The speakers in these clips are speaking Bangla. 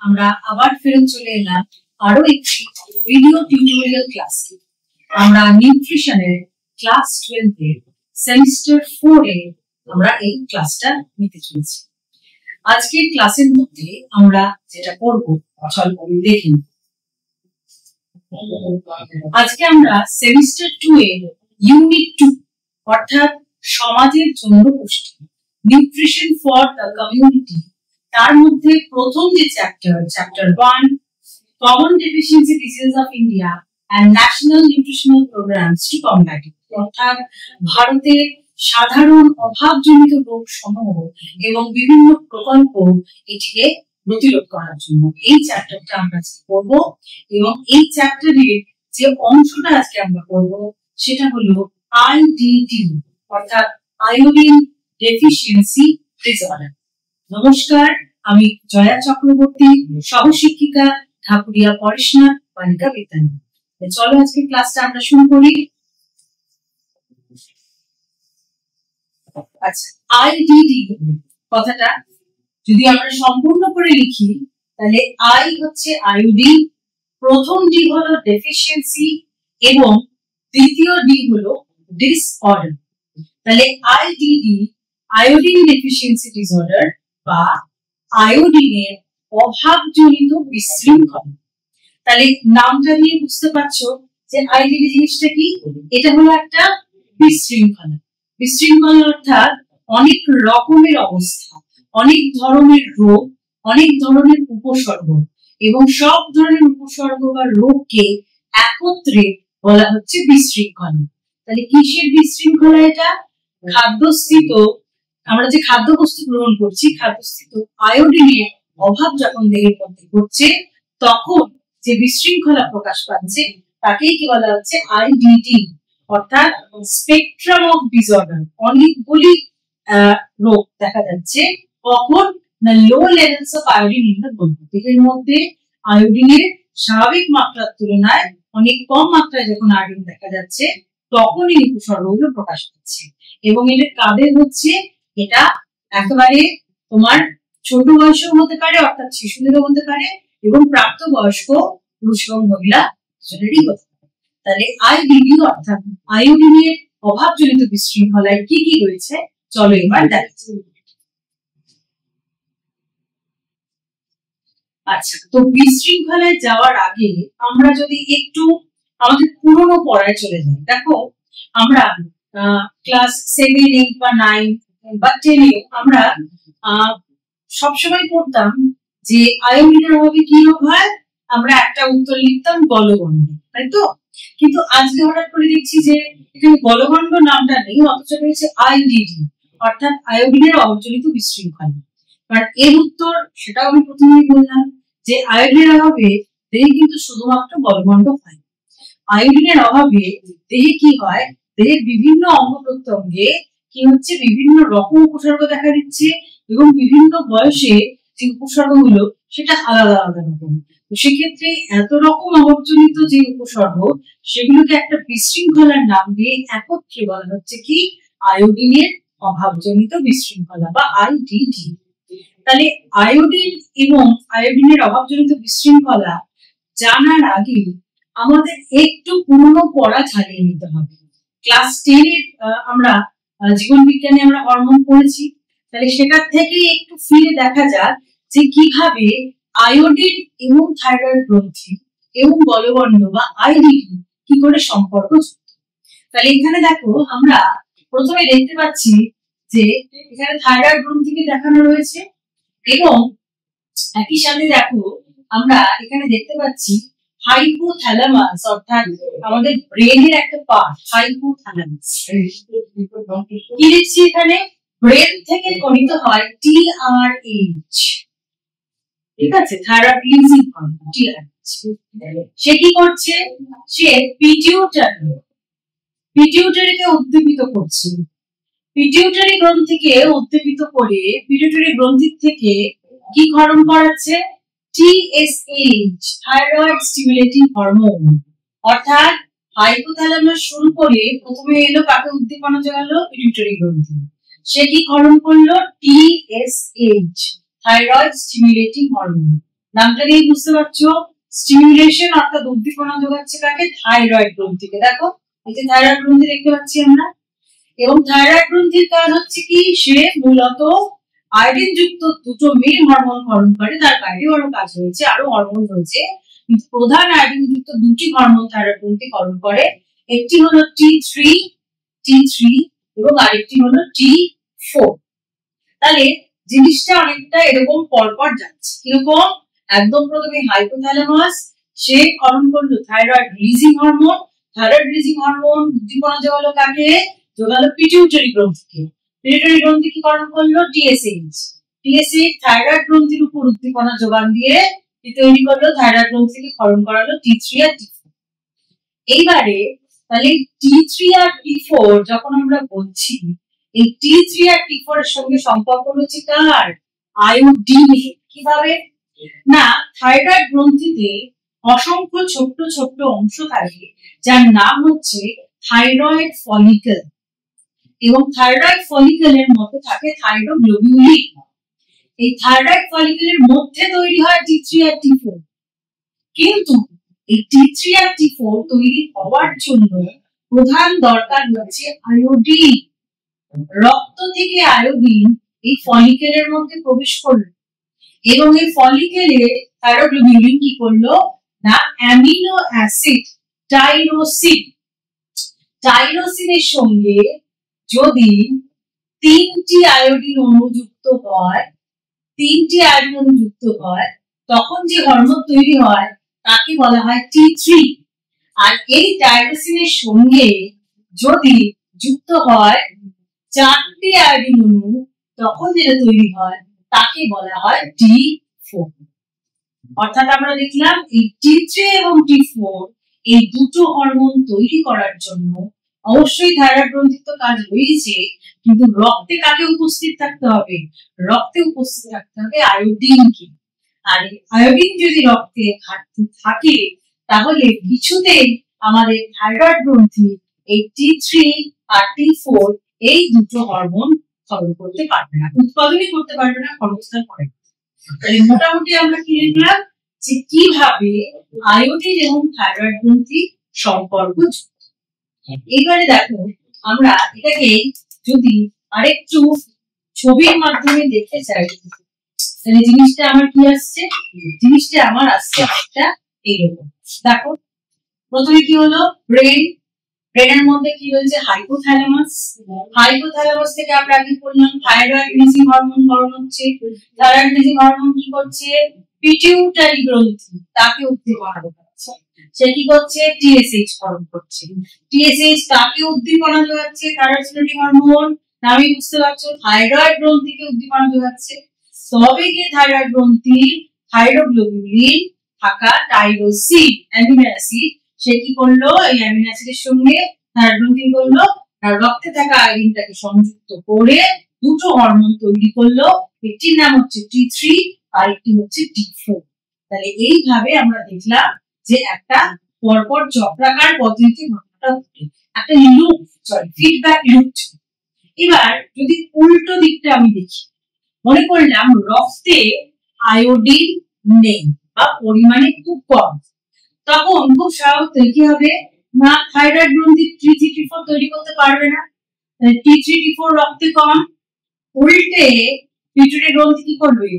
আমরা আবার ফেরত চলে এলাম আরো একটি ভিডিও টিউটোরিয়াল ক্লাস। আমরা নিউট্রিশনের ক্লাস 12 এর সেমিস্টার 4 এ আমরা এই ক্লাসটা নিতে চলেছি। আজকের ক্লাসের মধ্যে আমরা যেটা পড়বো চলো দেখি। আজকে আমরা সেমিস্টার 2 এর ইউনিট 2 অর্থাৎ সমাজের জন্য পুষ্টি, নিউট্রিশন ফর দ্য কমিউনিটি, তার মধ্যে প্রথম যে chapter 1 common deficiency disease of India and national nutritional programmes to combat it, অর্থাৎ ভারতের সাধারণ অভাবজনিত রোগ সমূহ এবং বিভিন্ন প্রকল্প এটিকে প্রতিরোধ করার জন্য এই চ্যাপ্টারটা আমরা পড়ব। এবং এই চ্যাপ্টারের যে অংশটা আজকে আমরা পড়ব সেটা হলো আইডিডি অর্থাৎ আয়োডিন ডেফিসিয়েন্সি ডিসঅর্ডার। নমস্কার, আমি জয়া চক্রবর্তী, সহশিক্ষিকা, ঢাকুরিয়া পরেশনাথ বালিকা বিদ্যালয়। চলো আজকে ক্লাসটা আমরা শুরু করি। আচ্ছা, আইডিডি কথাটা যদি আমরা সম্পূর্ণ করে লিখি তাহলে আই হচ্ছে আয়োডিন, প্রথম ডি হলো ডেফিসিয়েন্সি এবং দ্বিতীয় ডি হলো ডিসঅর্ডার। তাহলে আইডিডি আয়োডিন ডেফিসিয়েন্সি ডিসঅর্ডার বা আয়োডিনের অভাবজনিত বিশৃঙ্খলা। তাহলে নামটা দিয়ে বুঝতে পারছো যে আইডিডি জিনিসটা কি। এটা হলো একটা বিশৃঙ্খলা। বিশৃঙ্খলা অর্থাৎ অনেক রকমের অবস্থা, অনেক ধরনের রোগ, অনেক ধরনের উপসর্গ এবং সব ধরনের উপসর্গ বা রোগকে একত্রে বলা হচ্ছে বিশৃঙ্খলা। তাহলে কিসের বিশৃঙ্খলা? এটা খাদ্যস্থিত, আমরা যে খাদ্যবস্তু গ্রহণ করছি খাদ্যস্থিত আয়োডিনের অভাব যখন দেহের মধ্যে ঘটছে তখন যে বিশৃঙ্খলা প্রকাশ পাচ্ছে তাকেই কি বলা হচ্ছে আইডিডি অর্থাৎ স্পেকট্রাম অফ ডিসঅর্ডার। অনেকগুলি রোগ দেখা যাচ্ছে কখন না low levels of iodine in the blood. দেহের মধ্যে আয়োডিনের স্বাভাবিক মাত্রার তুলনায় অনেক কম মাত্রায় যখন আয়োডিন দেখা যাচ্ছে তখন এই উপসর্গগুলো প্রকাশ পাচ্ছে। এবং এটা কাদের হচ্ছে? এটা একেবারে তোমার ছোট বয়সেও হতে পারে অর্থাৎ শিশুদেরও হতে পারে এবং প্রাপ্তবয়স্ক পুরুষ এবং মহিলা দুজনেরই হতে পারে। তাহলে আইডিডি অর্থাৎ আয়োডিনের অভাবজনিত বিশৃঙ্খলায় কি কি রয়েছে চলো এবার দেখি। আচ্ছা, তো বিশৃঙ্খলায় যাওয়ার আগে আমরা যদি একটু আমাদের পুরনো পড়ায় চলে যাই। দেখো আমরা ক্লাস 7, 8 বা 9 বা 10 এ আমরা সবসময় পড়তাম যে আয়োডিনের অভাবে কি রোগ হয়। আমরা একটা উত্তর লিখতাম গলগণ্ড, তাই তো? কিন্তু আজকে হঠাৎ করে দেখছি যে এখানে গলগণ্ড নামটা নেই, অথচ রয়েছে আইডিডি অর্থাৎ আয়োডিনের অভাবজনিত বিশৃঙ্খলা। কারণ এর উত্তর সেটাও আমি প্রথমেই বললাম যে আয়োডিনের অভাবে দেহে কিন্তু শুধুমাত্র গলগণ্ড হয়। আয়োডিনের অভাবে দেহে কি হয়? দেহের বিভিন্ন অঙ্গ প্রত্যঙ্গে কি হচ্ছে? বিভিন্ন রকম উপসর্গ দেখা দিচ্ছে এবং বিভিন্ন বয়সে যে উপসর্গগুলো সেটা আলাদা আলাদা রকম। তো সেক্ষেত্রে এত রকম অভাবজনিত যে উপসর্গ সেগুলোকে একটা বিশৃঙ্খলার নাম দিয়ে একত্রে বলা হচ্ছে কি আয়োডিনের অভাবজনিত বিশৃঙ্খলা বা আইডিডি। তাহলে আয়োডিন এবং আয়োডিনের অভাবজনিত বিশৃঙ্খলা জানার আগে আমাদের একটু পুরনো পড়া ঝালিয়ে নিতে হবে। ক্লাস 10 এর আমরা জীবন বিজ্ঞানে আমরা হরমোন পড়েছি, তাহলে সেটার থেকে একটু ফিরে দেখা যাক যে কিভাবে আয়োডিন এবং থাইরয়েড গ্রন্থি এবং গলগণ্ড বা আইডিডি কি করে সম্পর্ক যুক্ত। তাহলে এখানে দেখো আমরা প্রথমে দেখতে পাচ্ছি যে এখানে থাইরয়েড গ্রন্থিকে দেখানো রয়েছে এবং একই সাথে দেখো আমরা এখানে দেখতে পাচ্ছি হাইপোথ্যালামাস অর্থাৎ আমাদের ব্রেনের একটা পার্ট হাইপোথ্যালামাস। কি লিখছি এখানে? ব্রেন থেকে গঠিত হয় টিআরএইচ, ঠিক আছে? Thyroid releasing hormone TRH. সে কি করছে? সে পিটিউটারিকে উদ্দীপিত করছে। পিটিউটারি গ্রন্থিকে উদ্দীপিত করে পিটিউটারি গ্রন্থি থেকে কি ক্ষরণ করাচ্ছে? TSH thyroid stimulating hormone. অর্থাৎ হাইপোথ্যালামাস শুরু করে প্রথমে এলো কাকে উদ্দীপনা জানালো? পিটিউটারি গ্রন্থি। সে কি ক্ষরণ করলো? TSH thyroid stimulating hormone. নামটা দিয়ে বুঝতে পারছো, স্টিমুলেশন অর্থাৎ উদ্দীপনা যোগাচ্ছে কাকে? থাইরয়েড গ্রন্থিকে। দেখো এই যে থাইরয়েড গ্রন্থি দেখতে পাচ্ছি আমরা, এবং থাইরয়েড গ্রন্থির কাজ হচ্ছে কি, সে মূলত আয়োডিন যুক্ত দুটো মেন হরমোন ক্ষরণ করে। তার বাইরেও আরো কাজ রয়েছে, আরো হরমোন রয়েছে, কিন্তু প্রধান আয়োডিন যুক্ত দুটি হরমোন থাইরয়েড গ্রন্থি ক্ষরণ করে। একটি হলো T3 এবং আরেকটি হলো T4। তাহলে জিনিসটা অনেকটা এরকম পরপর যাচ্ছে। কিরকম? একদম প্রথমে হাইপোথ্যালামাস, সে ক্ষরণ করলো thyroid releasing hormone. Thyroid releasing hormone উদ্দীপনা যোগালো কাকে? যোগালো পিটিউটারি গ্রন্থিকে। পিটিউটারি গ্রন্থি কি ক্ষরণ করলো? টিএসএইচ থাইরয়েড গ্রন্থির উপর উদ্দীপনা যোগান দিয়ে তৈরি করলো থাইরয়েড গ্রন্থিকে ক্ষরণ করালো T3 আর T4। এইবারে তাহলে T3 আর T4 যখন আমরা বলছি, এই T3 আর T4 এর সঙ্গে সম্পর্ক রয়েছে কার? আয়োডিন। কিভাবে না, থাইরয়েড গ্রন্থিতে অসংখ্য ছোট্ট ছোট্ট অংশ থাকে যার নাম হচ্ছে থাইরয়েড ফলিকল, এবং থাইরয়েড ফলিকলের মধ্যে থাকে থাইরোগ্লোবিউলিন। এই থাইরয়েড ফলিকলের মধ্যে তৈরি হয় T3 আর T4। কিন্তু এই T3 আর T4 তৈরি হওয়ার জন্য প্রধান দরকার হচ্ছে আয়োডিন। রক্ত থেকে আয়োডিন এই ফলিকলের মধ্যে প্রবেশ করলো, এবং এই ফলিকলে থাইরোগ্লোবিউলিন কি করলো না, অ্যামিনো অ্যাসিড টাইরোসিনের সঙ্গে যদি তিনটি আয়োডিন অণু যুক্ত হয়, তখন যে হরমোন তৈরি হয় তাকে বলা হয় T3। আর এই টাইরোসিনের সঙ্গে যদি যুক্ত হয় চারটি আয়োডিন অণু, তখন যেটা তৈরি হয় তাকে বলা হয় T4। অর্থাৎ আমরা দেখলাম এই T3 এবং T4 এই দুটো হরমোন তৈরি করার জন্য অবশ্যই থাইরয়েড গ্রন্থির তো কাজ রয়েছে, কিন্তু রক্তে কাকে উপস্থিত থাকতে হবে? রক্তে উপস্থিত থাকতে হবে আয়োডিনকে। আর আয়োডিন যদি রক্তে ঘাটতি থাকে, তাহলে কিছুতেই আমাদের থাইরয়েড গ্রন্থি এই T3 আর T4 এই দুটো হরমোন ক্ষরণ করতে পারবে না, উৎপাদনই করতে পারবে না, ক্ষরণস্থান করে। তাহলে মোটামুটি আমরা কি দেখলাম যে কিভাবে আয়োডিন এবং থাইরয়েড গ্রন্থি সম্পর্ক। এবারে দেখো আমরা এটাকে যদি আরেকটু ছবির মাধ্যমে দেখতে চাই, তাহলে জিনিসটা আমার কি আসছে? জিনিসটা আমার আসছে একটা এইরকম। দেখো প্রথমে কি হলো, ব্রেনের মধ্যে কি হয়েছে? হাইপোথ্যালামাস থেকে আমরা আগে বললাম থাইরয়েড রিলিজিং হরমোন ক্ষরণ হচ্ছে। থাইরয়েড রিলিজিং হরমোন কি করছে? পিটিউটারি গ্রন্থি তাকে উদ্দীপনা যোগাচ্ছে। সে কি করছে? টিএসএইচ ক্ষরণ করছে। টিএসএইচ তাকে উদ্দীপনা যোগাচ্ছে, থাইরয়েড স্টিমুলেটিং হরমোন। আমি বুঝতে পারছো থাইরয়েড গ্রন্থিকে উদ্দীপনা যোগাচ্ছে। তবে গিয়ে থাইরয়েড গ্রন্থির থাইরোগ্লোবিউলিন থাকা টাইরোসিন অ্যামিনো অ্যাসিড, সে কি করলো? এই অ্যামিনো অ্যাসিডের সঙ্গে থাইরয়েড গ্রন্থি করলো রক্তে থাকা আয়োডিনটাকে সংযুক্ত করে দুটো হরমোন তৈরি করলো। একটির নাম হচ্ছে T3 আর একটি হচ্ছে T4। তাহলে এইভাবে আমরা দেখলাম যে একটা পরপর চক্রাকার পদ্ধতিতে ঘটনাটা ঘটে, একটা লুপ, ফিডব্যাক লুপ। এবার যদি উল্টো দিকটা আমি দেখি, মনে করলাম রক্তে আয়োডিন নেই বা পরিমাণে খুব কম, তখন খুব স্বাভাবিক কি হবে না, থাইরয়েড গ্রন্থি T3 T4 তৈরি করতে পারবে না। T3 T4 রক্তে কম, উল্টে পিটুইটারি গ্রন্থি কি করবে?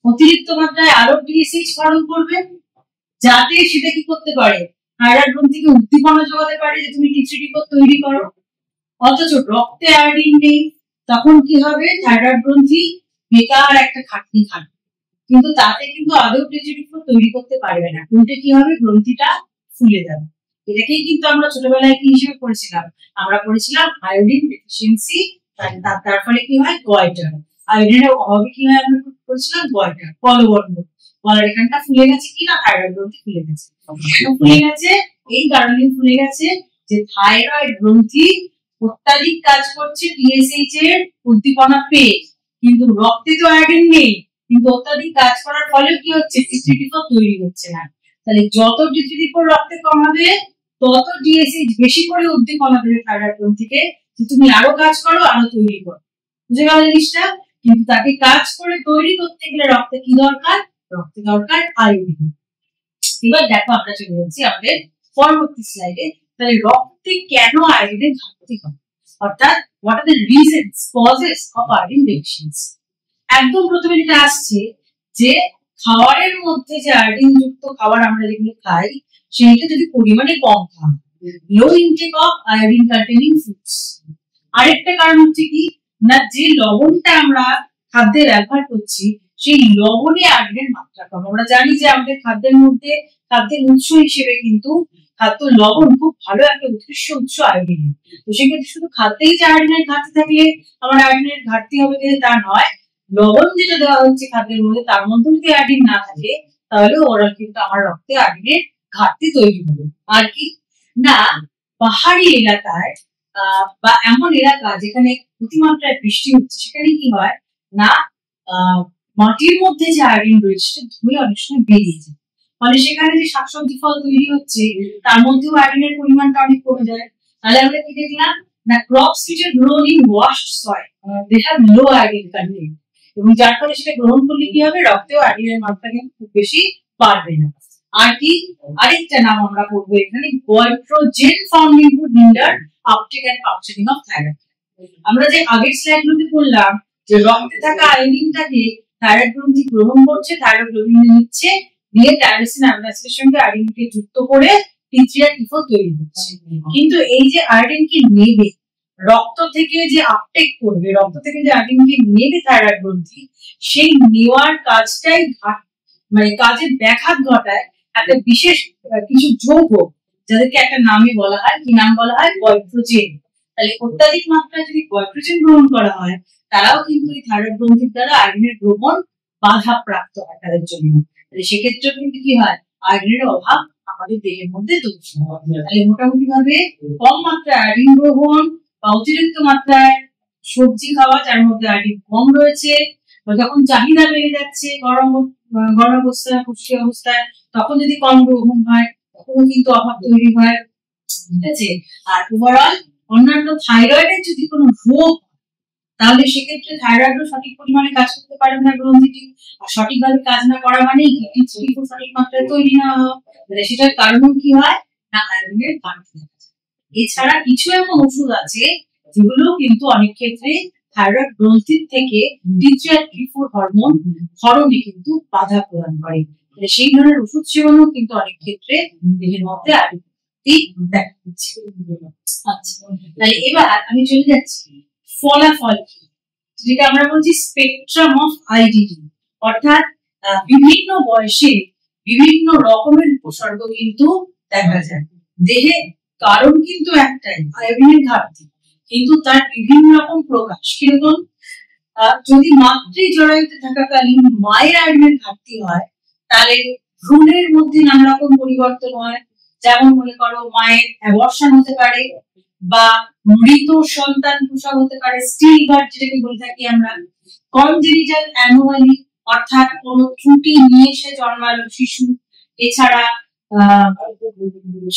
অতিরিক্ত মাত্রায় আরো টিএসএইচ ক্ষরণ করবে, যাতে সেটা কি করতে পারে? থাইরয়েড গ্রন্থিকে উদ্দীপনা যোগাতে পারে যে তুমি T3 T4 তৈরি করো। অথচ রক্তে আয়োডিন নেই, তখন কি হবে? থাইরয়েড গ্রন্থি বেকার একটা খাটনি খাটবে, কিন্তু তাতে কিন্তু আদৌ T3 T4 তৈরি করতে পারবে না। উল্টে কি হবে? গ্রন্থিটা ফুলে যাবে। এটাকেই কিন্তু আমরা ছোটবেলায় কি হিসেবে পড়েছিলাম? আমরা পড়েছিলাম আয়োডিন ডেফিসিয়েন্সি, তার ফলে কি হয়? গয়টার। আয়োডিনের অভাবে কি হয়? আমরা পড়েছিলাম গয়টার, কলবর্ণ। গলার এখানটা ফুলে গেছে কিনা? থাইরয়েড গ্রন্থি ফুলে গেছে। ফুলে গেছে এই কারণে ফুলে গেছে যে থাইরয়েড গ্রন্থি অত্যাধিক কাজ করছে টিএসএইচ এর উদ্দীপনা পেয়ে, কিন্তু রক্তে তো আয়োডিন নেই, কিন্তু অত্যাধিক কাজ করার ফলে কি হচ্ছে? T3 T4 তৈরি হচ্ছে না। তাহলে যত T3 T4 রক্তে কমাবে, তত টিএসএইচ বেশি করে উদ্দীপনা দেবে থাইরয়েড গ্রন্থিকে যে তুমি আরো কাজ করো, আরো তৈরি করো। বুঝে গেল জিনিসটা? কিন্তু তাকে কাজ করে তৈরি করতে গেলে রক্তে কি দরকার? রক্তে দরকার আয়োডিন। এবার দেখো আমরা চলে যাচ্ছি আমাদের পরবর্তী স্লাইডে। তাহলে রক্তে কেন আয়োডিনের ঘাটতি হয়, অর্থাৎ what are the reasons causes of iodine deficiency. একদম প্রথমে যেটা আসছে যে খাবারের মধ্যে যে আয়োডিন যুক্ত খাবার আমরা যেগুলো খাই সেইটা যদি পরিমাণে কম খাই, low intake of iodine containing foods. আরেকটা কারণ হচ্ছে কি না, যে লবণটা আমরা খাদ্যে ব্যবহার করছি সেই লবণে আয়োডিনের মাত্রা কম। আমরা জানি যে আমাদের খাদ্যের মধ্যে খাদ্যের উৎস হিসেবে কিন্তু খাদ্য লবণ খুব ভালো একটা উৎকৃষ্ট উৎস আয়োডিনের। তো সেক্ষেত্রে শুধু খাদ্যেই যে আয়োডিনের ঘাটতি থাকলে আমার আয়োডিনের ঘাটতি হবে তা নয়, লবণ যেটা দেওয়া হচ্ছে খাদ্যের মধ্যে তার মধ্যে যদি আয়োডিন না থাকে তাহলে ওরাল কিন্তু আমার রক্তে আয়োডিনের ঘাটতি তৈরি হবে। আর কি না, পাহাড়ি এলাকায় বা এমন এলাকা যেখানে অতিমাত্রায় বৃষ্টি হচ্ছে সেখানে কি হয় না, মাটির মধ্যে যে আয়োডিন রয়েছে ধুয়ে অনেক সময় বেরিয়ে যায়, ফলে সেখানে যে শাকসবজি ফল তৈরি হচ্ছে তার মধ্যেও আয়োডিনের পরিমাণটা অনেক কমে যায়। তাহলে আমরা কি দেখলাম না, crops which are grown in washed soil they have low iodine content, এবং যার ফলে সেটা গ্রহণ করলে কি হবে, রক্তেও আয়োডিনের মাত্রা কিন্তু খুব বেশি বাড়বে না। আর কি আরেকটা নাম আমরা পড়বো এখানে, goitrogen found in food hinder uptake and functioning of thyroid. আমরা যে আগের স্লাইডগুলোতে বললাম যে রক্তে থাকা আয়োডিনটাকে থাইরয়েড গ্রন্থি গ্রহণ করছে, থাইরয়েড গ্লোবিন নিচ্ছে, দিয়ে টাইরোসিন অ্যামিনো অ্যাসিডের সঙ্গে আয়োডিনকে যুক্ত করে T3 আর T4 তৈরি হচ্ছে। কিন্তু এই যে আয়োডিনকে নেবে রক্ত থেকে, যে আপটেক করবে রক্ত থেকে যে আয়োডিনকে নেবে থাইরয়েড গ্রন্থি, সেই নেওয়ার কাজটাই মানে কাজের ব্যাঘাত ঘটায় একটা বিশেষ কিছু যৌগ, যাদেরকে একটা নামে বলা হয়, কি নাম বলা হয়, গোইট্রোজেন। তাহলে অত্যাধিক মাত্রায় যদি গোইট্রোজেন গ্রহণ করা হয় তারাও কিন্তু এই থাইরয়েড গ্রন্থির দ্বারা আয়োডিনের গ্রহণ বাধাপ্রাপ্ত হয় তাদের জন্য। তাহলে সেক্ষেত্রে কিন্তু কি হয়, আয়োডিনের অভাব আমাদের দেহের মধ্যে তৈরি হয়। তাহলে মোটামুটি ভাবে কম মাত্রায় আয়োডিন গ্রহণ বা অতিরিক্ত মাত্রায় সবজি খাওয়া যার মধ্যে আয়োডিন কম রয়েছে, যখন চাহিদা বেড়ে যাচ্ছে গরম অবস্থায় পুষ্টি অবস্থায় তখন যদি কম গ্রহণ হয় তখনও কিন্তু অভাব তৈরি হয়। ঠিক আছে। আর ওভারঅল অন্যান্য থাইরয়েডের যদি কোনো রোগ তাহলে সেক্ষেত্রে থাইরয়েডও সঠিক পরিমাণে কাজ করতে পারবে না গ্রন্থিটি, আর সঠিকভাবে কাজ না করা মানে সঠিক মাত্রায় তৈরি না হওয়া, সেটার কারণ কি হয় না, আয়োডিনের ঘাটতি। এছাড়া কিছু এমন ওষুধ আছে যেগুলো কিন্তু অনেক ক্ষেত্রে থাইরয়েড গ্রন্থির থেকে T3 আর T4 হরমোন ক্ষরণে কিন্তু বাধা প্রদান করে। সেই ধরনের ওষুধ সেবনও কিন্তু অনেক ক্ষেত্রে দেহের মধ্যে আয়োডিন দেখা দিচ্ছে। আচ্ছা, তাহলে এবার আমি চলে যাচ্ছি ফলাফল কি, যেটা আমরা বলছি স্পেকট্রাম অফ আইডিডি, অর্থাৎ বিভিন্ন বয়সে বিভিন্ন রকমের উপসর্গ কিন্তু দেখা যায় দেহে। কারণ কিন্তু একটাই, আয়োডিনের ঘাটতি, কিন্তু তার বিভিন্ন রকম প্রকাশ। কিরকম, যদি মাতৃ জরায়ুতে থাকাকালীন মায়ের আয়োডিনের ঘাটতি হয় তাহলে ভ্রূণের মধ্যে নানা রকম পরিবর্তন হয়, যেমন মনে করো মায়ের অ্যাবর্শন হতে পারে বা মৃত সন্তান প্রসব হতে পারে, স্টিল বার্থ যেটাকে বলে থাকি আমরা, কনজেনিটাল অ্যানোমালি অর্থাৎ কোনো ত্রুটি নিয়ে সে জন্মালো শিশু। এছাড়া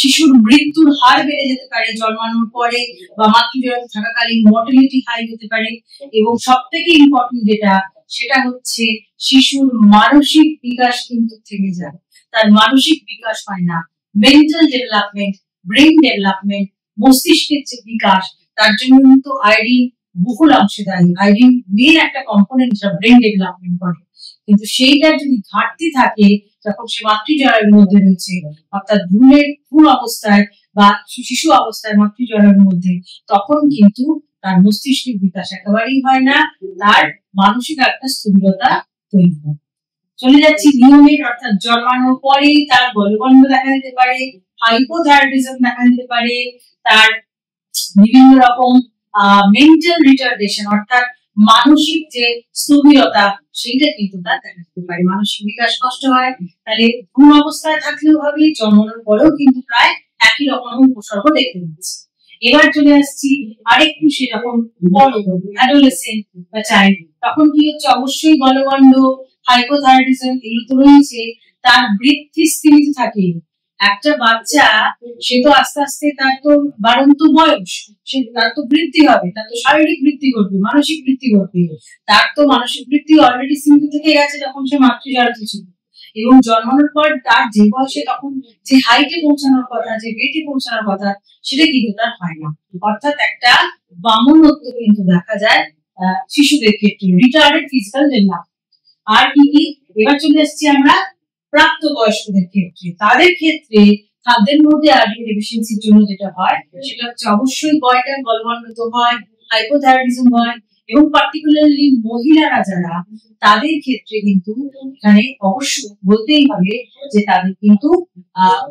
শিশুর মৃত্যুর হার বেড়ে যেতে পারে জন্মানোর পরে বা মাতৃজরায়ুতে থাকাকালীন মর্টালিটি হাই হতে পারে, এবং সবথেকে ইম্পর্টেন্ট যেটা সেটা হচ্ছে শিশুর মানসিক বিকাশ কিন্তু থেমে যায়, তার মানসিক বিকাশ হয় না। মেন্টাল ডেভেলপমেন্ট, ব্রেন ডেভেলপমেন্ট, মস্তিষ্কের যে বিকাশ তার জন্য কিন্তু আয়োডিন বহুল অংশে দায়ী। আয়োডিন মেন একটা কম্পোনেন্ট যা ব্রেন ডেভেলপমেন্ট করে, কিন্তু সেইটার যদি ঘাটতি থাকে যখন সে মাতৃজরায়ুর মধ্যে রয়েছে, অর্থাৎ ভ্রূণ অবস্থায় বা শিশু অবস্থায় মাতৃজরায়ুর মধ্যে, তখন কিন্তু তার মস্তিষ্কের বিকাশ একেবারেই হয় না, তার মানসিক একটা স্থূলতা তৈরি হয়। চলে যাচ্ছি নিয়মের, অর্থাৎ জন্মানোর পরেই তার গলগণ্ড দেখা দিতে পারে, হাইপোথাইরয়েডিজম দেখা দিতে পারে, তার বিভিন্ন রকম মেন্টাল রিটার্ডেশন অর্থাৎ মানসিক যে স্থবিরতা সেইটা কিন্তু তার দেখা দিতে পারে, মানসিক বিকাশ কষ্ট হয়। তাহলে ভ্রূণ অবস্থায় থাকলেও হবে, জন্মানোর পরেও কিন্তু প্রায় একই রকম উপসর্গ দেখতে পাচ্ছি। এবার চলে আসছি আরেকটু সে যখন বড় অ্যাডোলেসেন্ট বা চাইল্ড, তখন কি হচ্ছে, অবশ্যই গলগণ্ড, হাইপোথাইরয়েডিজম এগুলো তো রয়েছে, তার বৃদ্ধি স্থিমিত থাকে। একটা বাচ্চা সে তো আস্তে আস্তে তার তো বাড়ন্ত বয়স, সে তার তো বৃদ্ধি হবে, তার তো শারীরিক বৃদ্ধি ঘটবে, মানসিক বৃদ্ধি ঘটবে। তার তো মানসিক বৃদ্ধি অলরেডি সীমিত থেকে গেছে যখন সে মাতৃজরায়ুতে ছিল, এবং জন্মানোর পর তার যে বয়সে তখন যে হাইটে পৌঁছানোর কথা, যে ওয়েটে পৌঁছানোর কথা, সেটা কিন্তু তার হয় না। অর্থাৎ একটা বামনত্ব কিন্তু দেখা যায় শিশুদের ক্ষেত্রে, রিটার্ডেড ফিজিক্যাল ডেভেলপমেন্ট। আর কি কি, এবার চলে আসছি আমরা প্রাপ্তবয়স্কদের ক্ষেত্রে। তাদের ক্ষেত্রে খাদ্যের মধ্যে আয়োডিন ডেফিসিয়েন্সির জন্য যেটা হয় সেটা হচ্ছে অবশ্যই গয়টার গলগণ্ডিত হয়, হাইপোথাইরয়েডিজম হয়, এবং পার্টিকুলারলি মহিলারা যারা, তাদের ক্ষেত্রে কিন্তু এখানে অবশ্যই বলতেই হবে যে তাদের কিন্তু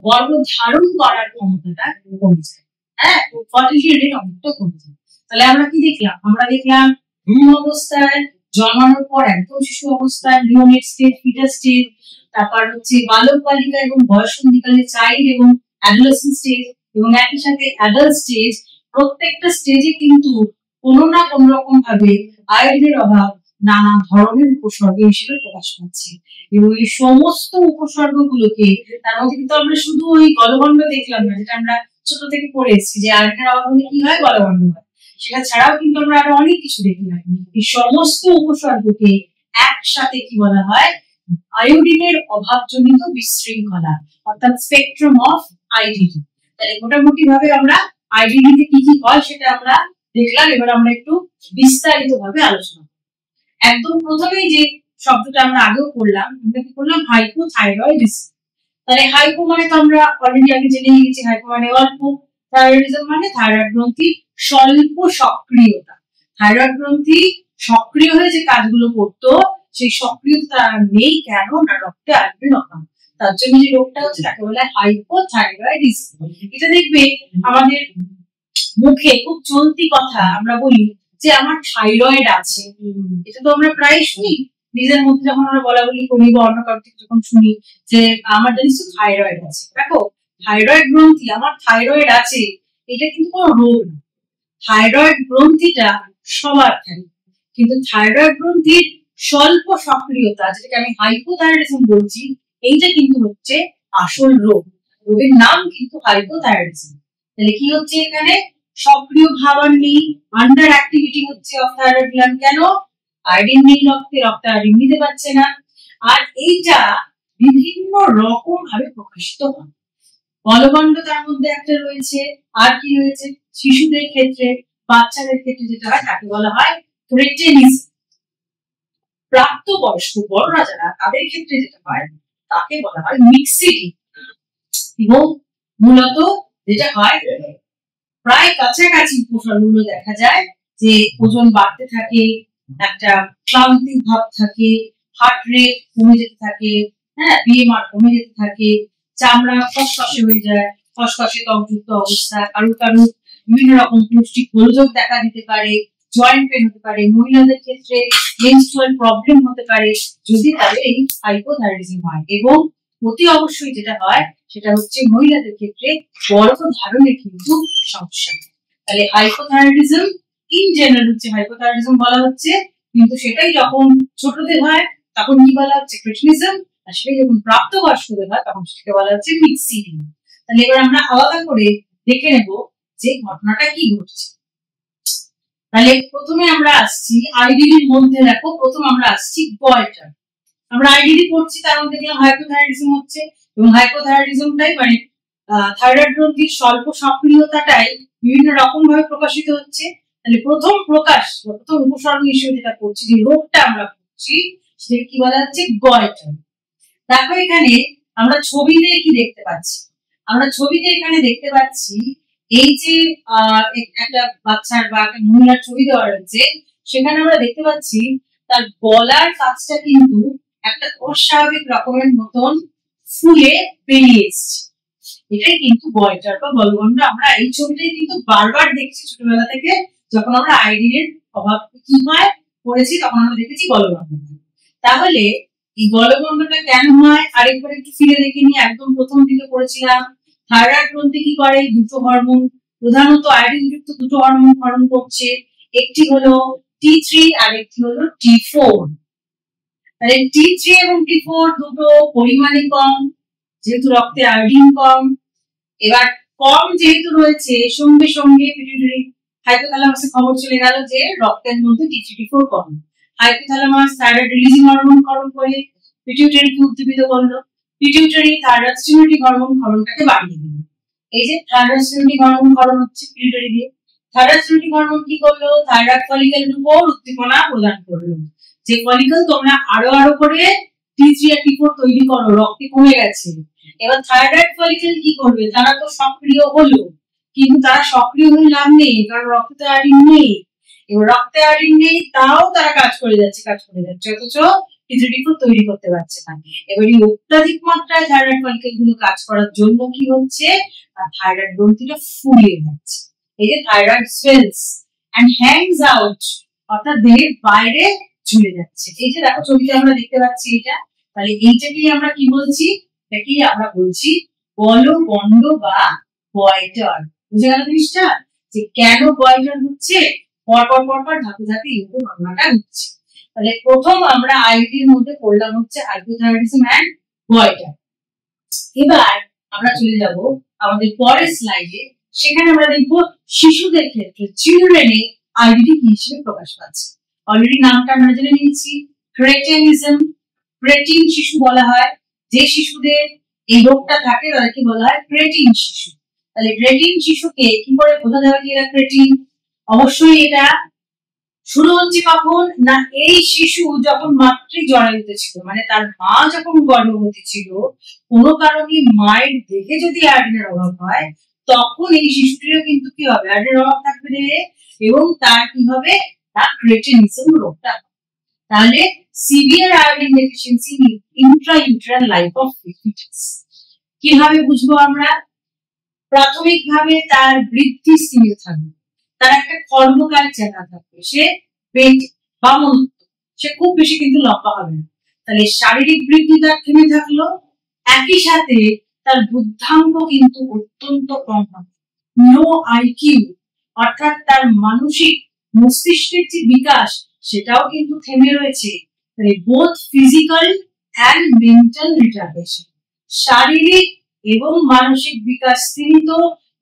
গর্ভধারণ করার ক্ষমতাটা কমে যায়। হ্যাঁ, ফার্টিলিটি রেট অনেকটা কমে যায়। তাহলে আমরা কি দেখলাম? আমরা দেখলাম ভ্রূণ অবস্থায়, জন্মানোর পর একদম শিশু অবস্থায়, নিওনেট স্টেজ, ফিটাস স্টেজ, তারপর হচ্ছে বালক বালিকা এবং বয়সন্ধিকালে চাইল্ড এবং অ্যাডোলেসেন্ট স্টেজ, এবং একই সাথে অ্যাডাল্ট স্টেজ। প্রত্যেকটা স্টেজে কিন্তু কোনো না কোনো রকম ভাবে আয়োডিনের অভাব নানা ধরনের উপসর্গ হিসেবে প্রকাশ পাচ্ছে। এবং এই সমস্ত উপসর্গগুলোকে, তার মধ্যে কিন্তু আমরা শুধু ওই গলগণ্ড দেখলাম না, যেটা আমরা ছোট থেকে পড়ে এসেছি যে আয়োডিনের অভাব হলে কি হয়, গলগণ্ড হয়। সেটা ছাড়াও কিন্তু আমরা আরো অনেক কিছু দেখলাম। এই সমস্ত উপসর্গকে একসাথে কি বলা হয়? আয়োডিনের অভাবজনিত বিশৃঙ্খলা, অর্থাৎ স্পেকট্রাম অফ আইডিডি। তাহলে মোটামুটি ভাবে আমরা আইডিডিতে কি কি হয় সেটা আমরা দেখলাম। এবার আমরা একটু বিস্তারিত ভাবে আলোচনা করব। একদম প্রথমেই যে শব্দটা আমরা আগেও পড়লাম, আমরা কি করলাম? হাইপোথাইরয়েডিজম। তাহলে হাইপো মানে তো আমরা অলরেডি আগে জেনে নিয়েছি, হাইপো মানে অল্প, থাইরয়েডিজম মানে থাইরয়েড গ্রন্থির স্বল্প সক্রিয়তা। থাইরয়েড গ্রন্থি সক্রিয় হয়ে যে কাজগুলো করতো সেই সক্রিয়তা নেই। কেন না? রক্তে আয়োডিনের অভাব। তার জন্য যে রোগটা হচ্ছে তাকে বলে হাইপোথাইরয়েডিজম। এটা দেখবে আমাদের মুখে খুব চলতি কথা আমরা বলি যে আমার থাইরয়েড আছে। এটা তো আমরা প্রায় শুনি নিজের মধ্যে, যখন আমরা বলা বলি করি বা অন্য কারো থেকে যখন শুনি যে আমার জানিস থাইরয়েড আছে। দেখো, থাইরয়েড গ্রন্থি, আমার থাইরয়েড আছে, এটা কিন্তু কোনো রোগ না। থাইরয়েড গ্রন্থিটা সবার থাকে, কিন্তু থাইরয়েড গ্রন্থির স্বল্প সক্রিয়তা, যেটাকে আমি হাইপোথাইরয়েডিজম বলছি, এইটা কিন্তু হচ্ছে আসল রোগ। রোগের নাম কিন্তু হাইপোথাইরয়েডিজম। তাহলে কি হচ্ছে এখানে? সক্রিয় ভাব আর নেই, আন্ডার অ্যাক্টিভিটি হচ্ছে অফ থাইরয়েড গ্ল্যান্ড। কেন? আয়োডিন নেই রক্তে, রক্তে আয়োডিন নিতে পারছে না। আর এইটা বিভিন্ন রকম ভাবে প্রকাশিত হয়। গলগণ্ড তার মধ্যে একটা রয়েছে। আর কি রয়েছে? শিশুদের ক্ষেত্রে, বাচ্চাদের ক্ষেত্রে যেটা হয় তাকে বলা হয় ক্রেটেনিজম। প্রাপ্তবয়স্ক বড়রা যারা, তাদের ক্ষেত্রে যেটা হয় তাকে বলা হয় মিক্সিডি। এবং মূলত যেটা হয় প্রায় কাছাকাছি উপসর্গগুলো দেখা যায় যে ওজন বাড়তে থাকে, একটা ক্লান্তি ভাব থাকে, হার্ট রেট কমে যেতে থাকে, হ্যাঁ, বিএমআর কমে যেতে থাকে, চামড়া খসখসে হয়ে যায়, খসখসে ত্বকযুক্ত অবস্থা, কারো কারো বিভিন্ন রকম পুষ্টি গোলযোগ দেখা দিতে পারে, জয়েন্ট পেন হতে পারে, মহিলাদের ক্ষেত্রে মেনস্ট্রুয়াল প্রবলেম হতে পারে যদি তাদের এই হাইপোথাইরয়েডিজম হয়। এবং অতি অবশ্যই যেটা হয় সেটা হচ্ছে মহিলাদের ক্ষেত্রে গর্ভধারণের কিন্তু সমস্যা। তাহলে হাইপোথাইরয়েডিজম ইন জেনারেল হচ্ছে হাইপোথাইরয়েডিজম বলা হচ্ছে, কিন্তু সেটাই যখন ছোটদের হয় তখন কি বলা হচ্ছে? ক্রেটিনিজম। আর সেটাই যখন প্রাপ্তবয়স্কদের হয় তখন সেটাকে বলা হচ্ছে মিক্সিডি। তাহলে এবার আমরা আলাদা করে দেখে নেব যে ঘটনাটা কি ঘটছে। তাহলে প্রথমে আমরা আসছি আইডিডির মধ্যে। দেখো, প্রথম আমরা আসছি গয়টার। আমরা আইডিডি পড়ছি, তার মধ্যে দেখলাম হাইপোথাইরয়েডিজম হচ্ছে, এবং হাইপোথাইরয়েডিজমটাই মানে থাইরয়েড গ্রন্থির স্বল্প সক্রিয়তাটাই বিভিন্ন রকম ভাবে প্রকাশিত হচ্ছে। তাহলে প্রথম প্রকাশ, প্রথম উপসর্গ হিসেবে যেটা করছি, যে রোগটা আমরা করছি, সেটা কি বলা হচ্ছে? গয়টার। দেখো এখানে আমরা ছবিতে কি দেখতে পাচ্ছি? আমরা ছবিতে এখানে দেখতে পাচ্ছি এই যে একটা বাচ্চার বা একটা মহিলার ছবি দেওয়া রয়েছে, সেখানে আমরা দেখতে পাচ্ছি তার গলার কাছটা কিন্তু একটা অস্বাভাবিক রকমের মতন ফুলে বেরিয়ে এসছে। এটাই কিন্তু গয়টার বা গলগণ্ড। আমরা এই ছবিটাই কিন্তু বারবার দেখছি ছোটবেলা থেকে, যখন আমরা আয়োডিনের অভাব কি হয় পড়েছি তখন আমরা দেখেছি গলগণ্ড। তাহলে এই গলগণ্ডটা কেন হয় আরেকবার একটু ফিরে দেখে নিই। একদম প্রথম দিকে পড়েছিলাম থাইরয়েড গ্রন্থি কি করে? দুটো হরমোন, প্রধানত আয়োডিন যুক্ত দুটো হরমোন ক্ষরণ করছে। একটি হলো T3 আর একটি হলো T4। তাহলে T3 এবং T4 দুটো পরিমাণে কম, যেহেতু রক্তে আয়োডিন কম। এবার কম যেহেতু রয়েছে, সঙ্গে সঙ্গে পিটুইটারি হাইপোথ্যালামাসে খবর চলে গেল যে রক্তের মধ্যে T3 T4 কম। হাইপোথ্যালামাস থাইরয়েড রিলিজিং হরমোন ক্ষরণ করে, পিটিউটারি কি উদ্দীপিত করলো, পিটিউটারি থাইরয়েড স্টিমুলেটিং হরমোন ক্ষরণটাকে বাড়িয়ে দিল। এই যে থাইরয়েড স্টিমুলেটিং হরমোন ক্ষরণ হচ্ছে পিটিউটারি দিয়ে। থাইরয়েড স্টিমুলেটিং হরমোন কি করলো, থাইরয়েড ফলিকলের উপর উদ্দীপনা প্রদান করলো, যে ফলিকল তোমরা আরো আরো করে T3 আর T4 তৈরি করো, রক্তে কমে গেছে। এবার থাইরয়েড ফলিকল কি করবে, তারা তো সক্রিয় হলো, কিন্তু তারা সক্রিয় হয়ে লাভ নেই, কারণ রক্তে আয়রন নেই। এবার রক্তে আয়রন নেই, তাও তারা কাজ করে যাচ্ছে, অথচ T3 T4 তৈরি করতে পারছে না। এবার এই অত্যাধিক মাত্রায় থাইরয়েড ফলিকল গুলো কাজ করার জন্য কি হচ্ছে, থাইরয়েড গ্রন্থিটা ফুলিয়ে যাচ্ছে। এই যে থাইরয়েড সোয়েলস এন্ড হ্যাংস আউট, অর্থাৎ দেহের বাইরে ঝুলে যাচ্ছে। এই যে দেখো ছবিতে আমরা দেখতে পাচ্ছি এটা, তাহলে এইটাকেই আমরা কি বলছি, এটাকেই আমরা বলছি গলগণ্ড বা গয়টার। বুঝে গেল জিনিসটা, যে কেন গয়টার হচ্ছে, পরপর ধাপে ধাপে এইভাবে ঘটনাটা হচ্ছে। তাহলে প্রথম আমরা আইডির মধ্যে পড়লাম হচ্ছে হাইপোথাইরয়েডিজম এন্ড গয়টার। এবার আমরা চলে যাব আমাদের পরের স্লাইডে, সেখানে আমরা দেখবো শিশুদের ক্ষেত্রে চিলড্রেনে আইডি কি হিসেবে প্রকাশ পাচ্ছে। অলরেডি নামটা আমরা জেনে নিয়েছি, ক্রেটিনিজম। ক্রেটিন শিশু বলা হয়, যে শিশুদের এই রোগটা থাকে তাদেরকে বলা হয় ক্রেটিন শিশু। তাহলে ক্রেটিন শিশুকে কি করে বোঝা যাবে যে এরা ক্রেটিন? অবশ্যই এটা শুরু হচ্ছে কখন না, এই শিশু যখন মাতৃ জরায়ুতে ছিল, মানে তার মা যখন গর্ভবতী ছিল, কোনো কারণে মায়ের দেহে যদি আয়রনের অভাব হয়, তখন এই শিশুটিরও কিন্তু কি হবে, আয়রনের অভাব থাকবে দেহে, এবং তার কি হবে, তার ক্রেটিনিজম রোগটা। তাহলে severe iodine deficiency intrauterine life of foetus. কিভাবে বুঝবো আমরা? প্রাথমিকভাবে তার বৃদ্ধি স্থির থাকবে, তার একটা কর্মকার চেহারা থাকবে, সে পেট বা মনুত্ব, সে খুব বেশি কিন্তু লম্বা হবে না। তাহলে শারীরিক বৃদ্ধি তার থেমে থাকলো, একই সাথে তার বুদ্ধাঙ্ক কিন্তু অত্যন্ত কম হবে, লো আইকিউ, অর্থাৎ তার মানসিক মস্তিষ্কের যে বিকাশ সেটাও কিন্তু থেমে রয়েছে। Both physical and mental retardation, শারীরিক এবং মানসিক বিকাশ সীমিত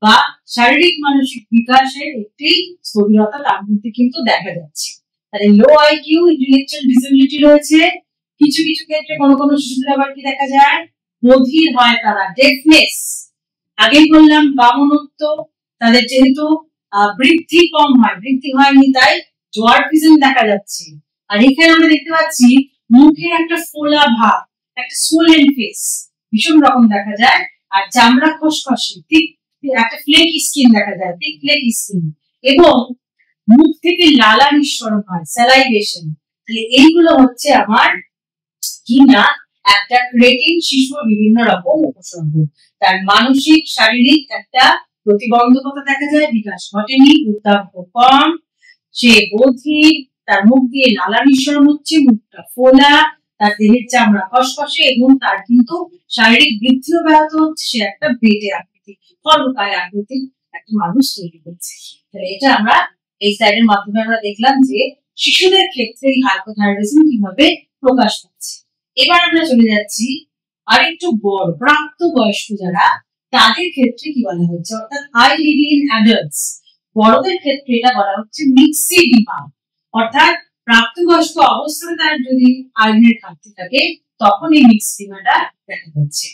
বা শারীরিক মানসিক বিকাশের একটি স্থবিরতা তার মধ্যে কিন্তু দেখা যাচ্ছে। তাহলে লো আইকিউ, ইন্টেলেকচুয়াল ডিসেবিলিটি রয়েছে। কিছু কিছু ক্ষেত্রে কোনো শিশুদের আবার কি দেখা যায়, বধির হয় তারা, ডেফনেস। আগেই বললাম বামনত্ব, তাদের যেহেতু বৃদ্ধি কম হয়, বৃদ্ধি হয়নি, তাই ডোয়ার্ফিজম দেখা যাচ্ছে। আর এখানে আমরা দেখতে পাচ্ছি মুখের একটা ফোলা ভাব, একটা সোলেন ফেস ভীষণ রকম দেখা যায়, আর চামড়া খসখসে, ঠিক একটা ফ্লেকি স্কিন দেখা যায়, ঠিক ফ্লেকি স্কিন, এবং মুখ থেকে লালা নিঃসরণ হয়, স্যালাইভেশন। তাহলে এইগুলো হচ্ছে আমার কি না, একটা ক্রেটিন শিশুর বিভিন্ন রকম উপসর্গ। তার মানসিক শারীরিক একটা প্রতিবন্ধকতা দেখা যায়, বিকাশ ঘটেনি, বুদ্ধাঙ্ক কম, সে বধির, তার মুখ দিয়ে লালা নিঃসরণ হচ্ছে, মুখটা ফোলা, তার দেহের চামড়া খসখসে, এবং তার কিন্তু শারীরিক বৃদ্ধিও ব্যাহত হচ্ছে, সে একটা বেটে আকৃতি, খর্বকায় আকৃতির একটা মানুষ তৈরি করছে। তাহলে এটা আমরা এই স্লাইডের মাধ্যমে আমরা দেখলাম যে শিশুদের ক্ষেত্রে এই হাইপোথাইরয়েডিজম কিভাবে প্রকাশ পাচ্ছে। এবার আমরা চলে যাচ্ছি আরেকটু বড় প্রাপ্তবয়স্ক যারা, তাদের ক্ষেত্রে কি বলা হচ্ছে, অর্থাৎ আইডিডি ইন অ্যাডাল্টস। বড়দের ক্ষেত্রে এটা বলা হচ্ছে মিক্সিডিমা, অর্থাৎ প্রাপ্তবয়স্ক অবস্থায় তার যদি আয়রনের ঘাটতি থাকে তখন এই মিক্সিডিমাটা দেখা যাচ্ছে।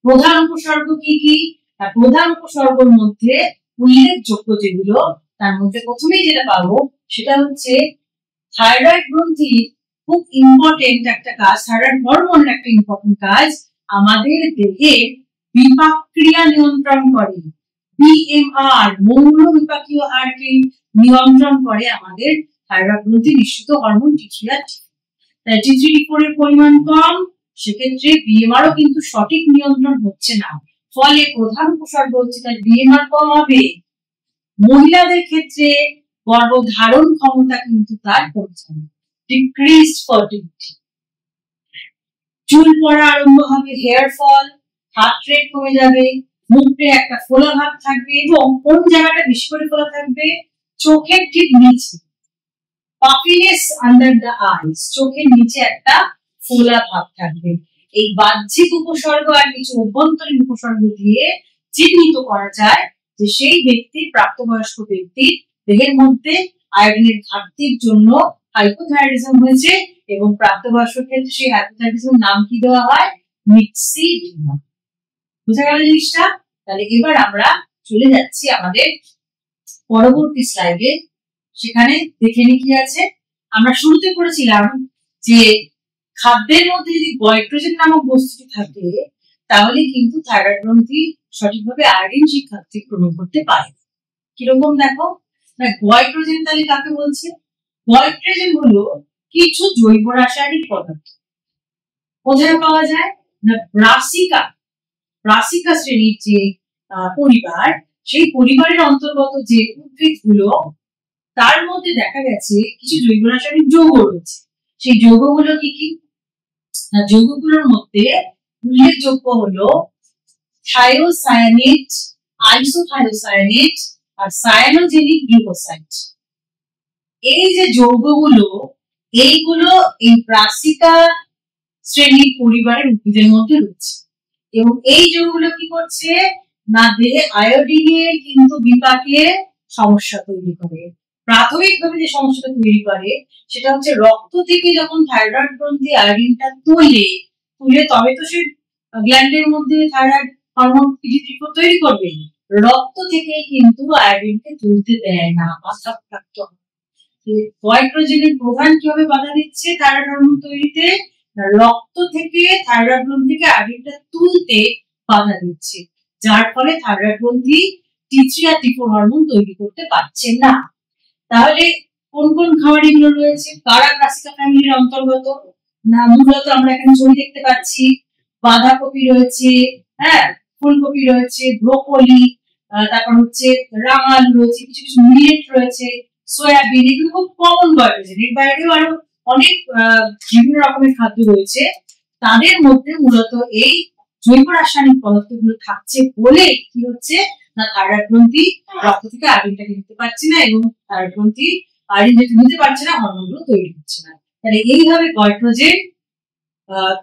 প্রধান উপসর্গ কি কি? প্রধান উপসর্গের মধ্যে উল্লেখযোগ্য যেগুলো, তার মধ্যে প্রথমেই যেটা পাবো সেটা হচ্ছে থাইরয়েড গ্রন্থি খুব ইম্পর্টেন্ট একটা কাজ, থাইরয়েড হরমোনের একটা ইম্পর্টেন্ট কাজ, আমাদের দেহে বিপাক ক্রিয়া নিয়ন্ত্রণ করে। বিএমআর, মৌল বিপাকীয় হারকে নিয়ন্ত্রণ করে আমাদের থাইরয়েড গ্রন্থি নিঃসৃত হরমোন T3 আর T4। T3 T4 এর পরিমাণ কম, সেক্ষেত্রে বিএমআরও কিন্তু সঠিক নিয়ন্ত্রণ হচ্ছে না, ফলে প্রধান উপসর্গ হচ্ছে তার বিএমআর কম হবে। মহিলাদের ক্ষেত্রে গর্ভধারণ ক্ষমতা কিন্তু তার কমে যাবে, ডিক্রিজড ফার্টিলিটি। চুল পড়া আরম্ভ হবে, হেয়ার ফল, হার্ট রেট কমে যাবে, মুখে একটা ফোলা ভাব থাকবে, এবং কোন জায়গাটা বেশি করে ফোলা থাকবে, চোখের ঠিক নিচে, পাফিনেস আন্ডার দ্য আইস, চোখের নিচে একটা ফোলা ভাব থাকবে। এই বাহ্যিক উপসর্গ আর কিছু অভ্যন্তরীণ উপসর্গ দিয়ে চিহ্নিত করা যায় যে সেই ব্যক্তির, প্রাপ্তবয়স্ক ব্যক্তির দেহের মধ্যে আয়রনের ঘাটতির জন্য হাইপোথাইরয়েডিজম হয়েছে, এবং প্রাপ্তবয়স্ক ক্ষেত্রে সেই হাইপোথাইরয়েডিজমের নাম কি দেওয়া হয়? মিক্সিডিমা। বুঝা গেল জিনিসটা? তাহলে এবার আমরা চলে যাচ্ছি আমাদের পরবর্তী স্লাইডে, সেখানে দেখে নি কি আছে। আমরা শুরুতে পড়েছিলাম যে খাদ্যের মধ্যে যদি গয়ট্রোজেন নামক বস্তুটি থাকে তাহলে কিন্তু থাইরয়েড গ্রন্থি সঠিকভাবে আয়োডিন সেই খাদ্য গ্রহণ করতে পারে। কিরকম দেখো না, গয়ট্রোজেন তাহলে কাকে বলছে? গয়ট্রোজেন হলো কিছু জৈব রাসায়নিক পদার্থ। কোথায় পাওয়া যায় না, ব্রাসিকা শ্রেণীর যে পরিবার, সেই পরিবারের অন্তর্গত যে উদ্ভিদগুলো, তার মধ্যে দেখা গেছে কিছু জৈব রাসায়নিক যৌগ রয়েছে। সেই যৌগগুলো কি কি? যৌগগুলোর মধ্যে উল্লেখযোগ্য হলো থায়োসায়ানেট, আইসোথায়োসায়ানেট আর সায়ানোজেনিক গ্লুকোসাইড। এই যে যৌগগুলো, এইগুলো এই ব্রাসিকা শ্রেণীর পরিবারের উদ্ভিদের মধ্যে রয়েছে এবং এই যৌগগুলো কি করছে না, দেহে আয়োডিনের কিন্তু বিপাকে সমস্যা তৈরি করে। প্রাথমিকভাবে যে সমস্যাটা তৈরি করে সেটা হচ্ছে রক্ত থেকে যখন থাইরয়েড গ্রন্থি আয়োডিনটা তুলে তবে তো সে গ্ল্যান্ডের মধ্যে থাইরয়েড হরমোন পিজিটি তৈরি করবে। রক্ত থেকে কিন্তু আয়োডিনকে তুলতে দেয় না, বাধাপ্রাপ্ত হয়। গয়ট্রোজেনের প্রধান কিভাবে বাধা দিচ্ছে থাইরয়েড হরমোন তৈরিতে? রক্ত থেকে থাইরয়েড গ্রন্থিকে আয়োডিনটা তুলতে বাধা দিচ্ছে, যার ফলে থাইরয়েড গ্রন্থি T3 আর T4 হরমোন তৈরি করতে পারছে না। তাহলে কোন কোন খাবার এগুলো রয়েছে? কারা ব্রাসিকা ফ্যামিলির অন্তর্গত? না, মূলত আমরা এখানে ছবি দেখতে পাচ্ছি, বাঁধাকপি রয়েছে, হ্যাঁ, ফুলকপি রয়েছে, ব্রোকলি, তারপর হচ্ছে রাঙাল রয়েছে, কিছু কিছু মিলেট রয়েছে, সয়াবিন, এগুলো খুব কমন গয়ট্রোজেন। এর বাইরেও আরো অনেক বিভিন্ন রকমের খাদ্য রয়েছে। তাদের মধ্যে মূলত এই জৈব রাসায়নিক পদার্থগুলো থাকছে বলে কি হচ্ছে না, থাইরয়েড গ্রন্থি রক্ত থেকে আয়োডিনটাকে নিতে পারছে না এবং থাইরয়েড গ্রন্থি আয়োডিন যেটা নিতে পারছে না, হরমোনগুলো তৈরি হচ্ছে না। তাহলে এইভাবে গয়ট্রোজেন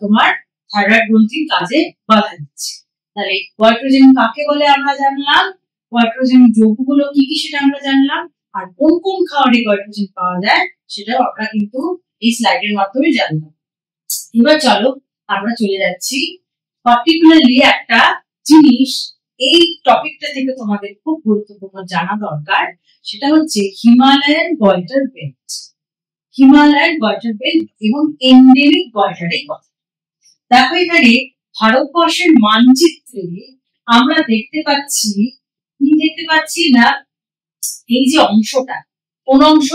তোমার থাইরয়েড গ্রন্থির কাজে বাধা দিচ্ছে। তাহলে গয়ট্রোজেন কাকে বলে আমরা জানলাম, গয়ট্রোজেন যৌগগুলো কি কি সেটা আমরা জানলাম, আর কোন কোন খাবারে গয়ট্রোজেন পাওয়া যায় সেটাও আমরা কিন্তু এই স্লাইডের মাধ্যমে জানলাম। এবার চলো আমরা চলে যাচ্ছি পার্টিকুলারলি একটা জিনিস এই টপিকটা থেকে তোমাদের খুব গুরুত্বপূর্ণ জানা দরকার, সেটা হচ্ছে Himalayan goitre belt. Himalayan goitre belt এবং এন্ডেমিক গয়টারের কথা। দেখো এখানে ভারতবর্ষের মানচিত্রে আমরা দেখতে পাচ্ছি না, এই যে অংশটা কোন অংশ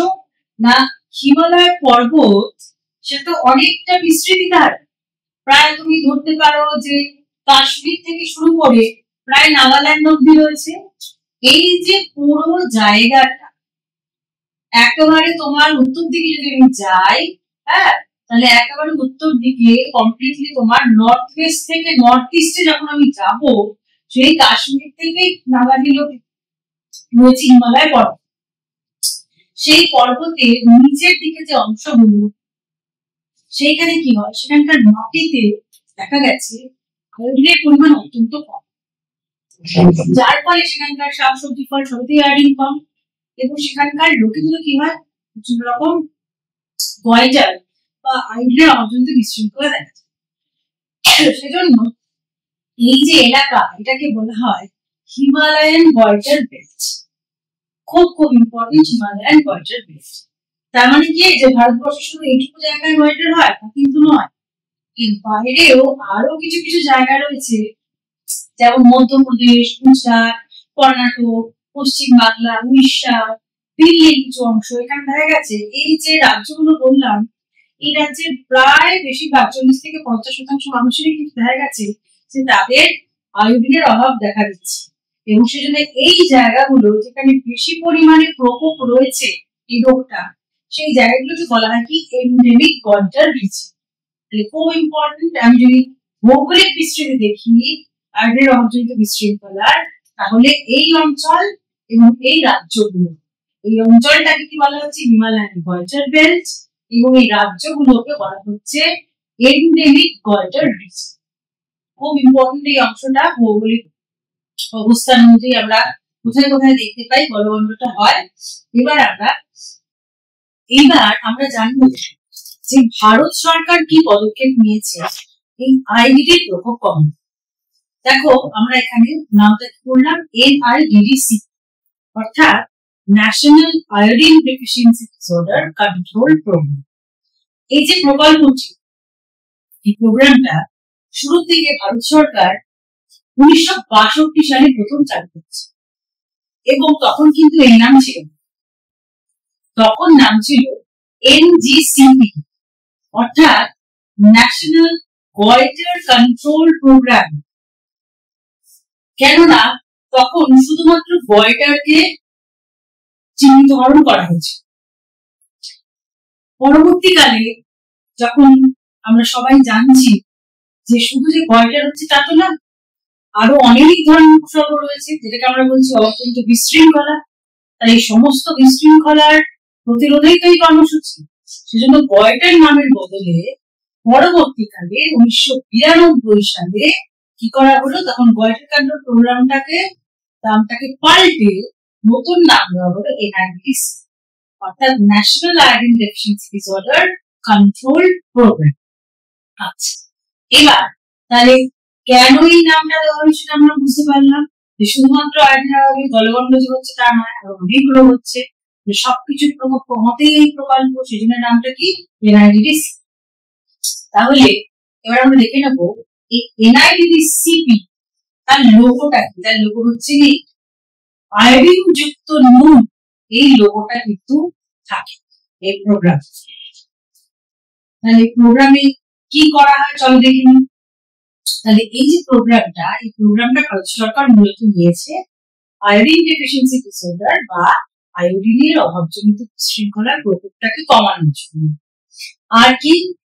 না, হিমালয় পর্বত সে তো অনেকটা বিস্তৃতি, তার প্রায় তুমি ধরতে পারো যে কাশ্মীর থেকে শুরু করে প্রায় নাগাল্যান্ড অব্দি রয়েছে। এই যে পুরো জায়গাটা একেবারে তোমার উত্তর দিকে যদি আমি যাই, হ্যাঁ, তাহলে একেবারে উত্তর দিকে কমপ্লিটলি তোমার নর্থ ওয়েস্ট থেকে নর্থ ইস্টে যখন আমি যাব, সেই কাশ্মীর থেকে নাগাল্যান্ড রয়েছে হিমালয় পর্বত। সেই পর্বতের নিচের দিকে যে অংশগুলো, সেইখানে কি হয়, সেখানকার মাটিতে দেখা গেছে আয়োডিনের পরিমাণ অত্যন্ত কম, যার ফলে সেখানকার শাকসবজি ফল সবই আয়োডিন কম এবং সেখানকার লোকেগুলো কি হয়, বিভিন্ন রকম গয়টার বা আয়োডিনের অজন্ত বিশৃঙ্খলা দেখা যায়। সেজন্য এই যে এলাকা, এটাকে বলা হয় হিমালয়ান গয়টার বেল্ট। খুব খুব ইম্পর্টেন্ট হিমালয়ান গয়টার বেল্ট। তার মানে কি যে ভারতবর্ষে শুধু এইটুকু জায়গায় গয়টার হয় তা কিন্তু নয়, এর বাইরেও আরো কিছু কিছু জায়গা রয়েছে, যেমন মধ্যপ্রদেশ, গুজরাট, কর্ণাটক, পশ্চিম বাংলা, উড়িষ্যা, দিল্লির কিছু অংশ। এখানে দেখা গেছে এই যে রাজ্যগুলো বললাম, এই রাজ্যের প্রায় বেশিরভাগ 40 থেকে 50% মানুষেরই কিন্তু দেখা গেছে যে তাদের আয়োডিনের অভাব দেখা দিচ্ছে এবং সেজন্য এই জায়গাগুলো যেখানে বেশি পরিমাণে প্রকোপ রয়েছে এই রোগটা, সেই জায়গাগুলোকে বলা হয় কি এন্ডেমিক গয়টার রিজন। খুব ইম্পর্টেন্ট। আমি যদি ভৌগোলিক বিস্তৃতি দেখি আয়োডিনের অভাবজনিত বিশৃঙ্খলার, তাহলে এই অঞ্চল এবং এই রাজ্যগুলো, এই অঞ্চলটাকে কি বলা হচ্ছে হিমালয়ান গয়টার বেল্ট এবং এই রাজ্যগুলোকে বলা হচ্ছে এন্ডেমিক গয়টার রিজন। খুব ইম্পর্টেন্ট এই অংশটা, ভৌগোলিক অবস্থান অনুযায়ী আমরা কোথায় কোথায় দেখতে পাই গলগণ্ডটা হয়। এবার আমরা জানবো যে ভারত সরকার কি পদক্ষেপ নিয়েছে এই আইডিডির প্রভাব কমানো। দেখো আমরা এখানে নামটা করলাম NIDDC, অর্থাৎ national iodine deficiency disorder control programme. এই যে প্রকল্পটি, এই প্রোগ্রামটা শুরু থেকে ভারত সরকার 1962 সালে প্রথম চালু করেছে, এবং তখন কিন্তু এই নাম ছিল, তখন নাম ছিল NGCP, অর্থাৎ ন্যাশনাল গয়টার কন্ট্রোল প্রোগ্রাম। কেননা তখন শুধুমাত্র গয়টারকে চিহ্নিতকরণ করা হয়েছে। পরবর্তীকালে যখন আমরা সবাই জানছি যে শুধু যে গয়টার হচ্ছে তা তো না, আরো অনেক ধরনের উপসর্গ রয়েছে, যেটাকে আমরা বলছি অত্যন্ত বিশৃঙ্খলা। তাই এই সমস্ত বিশৃঙ্খলার প্রতিরোধেই তো এই কর্মসূচি। সেজন্য গয়টার নামের বদলে পরবর্তীকালে 1992 সালে কি করা হলো, তখন গয়টার কন্ট্রোল প্রোগ্রামটাকে নামটাকে পাল্টে নতুন নাম দেওয়া হলো NIDDC, অর্থাৎ national iodine deficiency disorder control programme. আচ্ছা, এবার তাহলে কেন এই নামটা দেওয়া হলো সেটা আমরা বুঝতে পারলাম, যে শুধুমাত্র আয়োডিনের অভাবে গলগণ্ড যে হচ্ছে তা নয়, আরো অনেকগুলো হচ্ছে, সবকিছুর প্রভাব কমাতেই এই প্রকল্প, সেজন্য নামটা কি NIDDC। তাহলে এবার আমরা দেখে নেবো এই NIDDCP তার লোগোটা কি। তার লোগো হচ্ছে আয়োডিন যুক্ত নুন, এই লোগোটা কিন্তু থাকে এই প্রোগ্রাম। তাহলে প্রোগ্রামে কি করা হয় চলো দেখে নিই। তাহলে এই যে প্রোগ্রামটা, এই প্রোগ্রামটা ভারত সরকার মূলত নিয়েছে আয়োডিন ডেফিসিয়েন্সি ডিসঅর্ডার বা আয়োডিনের অভাবজনিত বিশৃঙ্খলার প্রকোপটাকে কমানোর জন্য। আর কি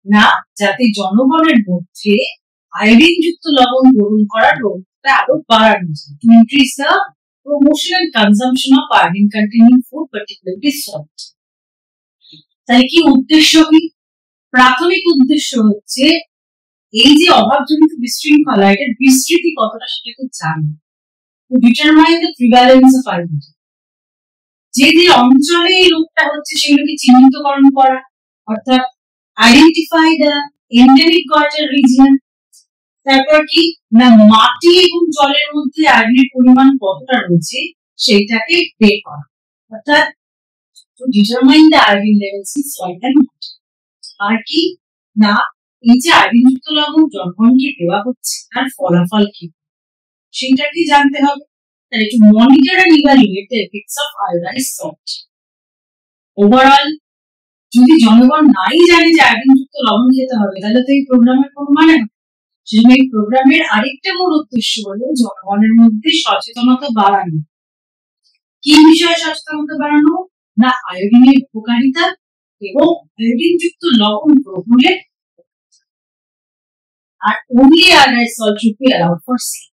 না, যাতে জনগণের মধ্যে আয়োডিন যুক্ত লবণ গ্রহণ করার প্রবণতা আরো বাড়ানো যায়, to increase the promotion and consumption of iodine containing food, particularly salt। তাহলে কি উদ্দেশ্য কি? প্রাথমিক উদ্দেশ্য হচ্ছে এই যে অভাবজনিত বিশৃঙ্খলা, এটার বিস্তৃতি কতটা সেটাকে জানা, to determine the prevalence of iodine। যে যে অঞ্চলে এই রোগটা হচ্ছে সেগুলোকে চিহ্নিতকরণ করা, অর্থাৎ identify the endemic goitre region. তারপর কি না, মাটি এবং জলের মধ্যে আয়োডিনের পরিমাণ কতটা রয়েছে সেটাকে বের করা, অর্থাৎ to determine the iodine levels in soil and water। আর কি না, এই যে আয়োডিন যুক্ত লবণ জনগণকে দেওয়া হচ্ছে তার ফলাফল কি সেটাকে জানতে হবে। তাহলে to monitor and evaluate the effects of iodized salt। Overall যদি জনগণ নাই জানে যে আয়োডিন যুক্ত লবণ খেতে হবে, তাহলে তো এই প্রোগ্রামের কোনো মানে হবে। সেজন্য এই প্রোগ্রামের আরেকটা মূল উদ্দেশ্য হলো জনগণের মধ্যে সচেতনতা বাড়ানো। কি বিষয়ে সচেতনতা বাড়ানো? না, আয়োডিনের উপকারিতা এবং আয়োডিন যুক্ত লবণ গ্রহণের। আর only iodized salt should be allowed for sale।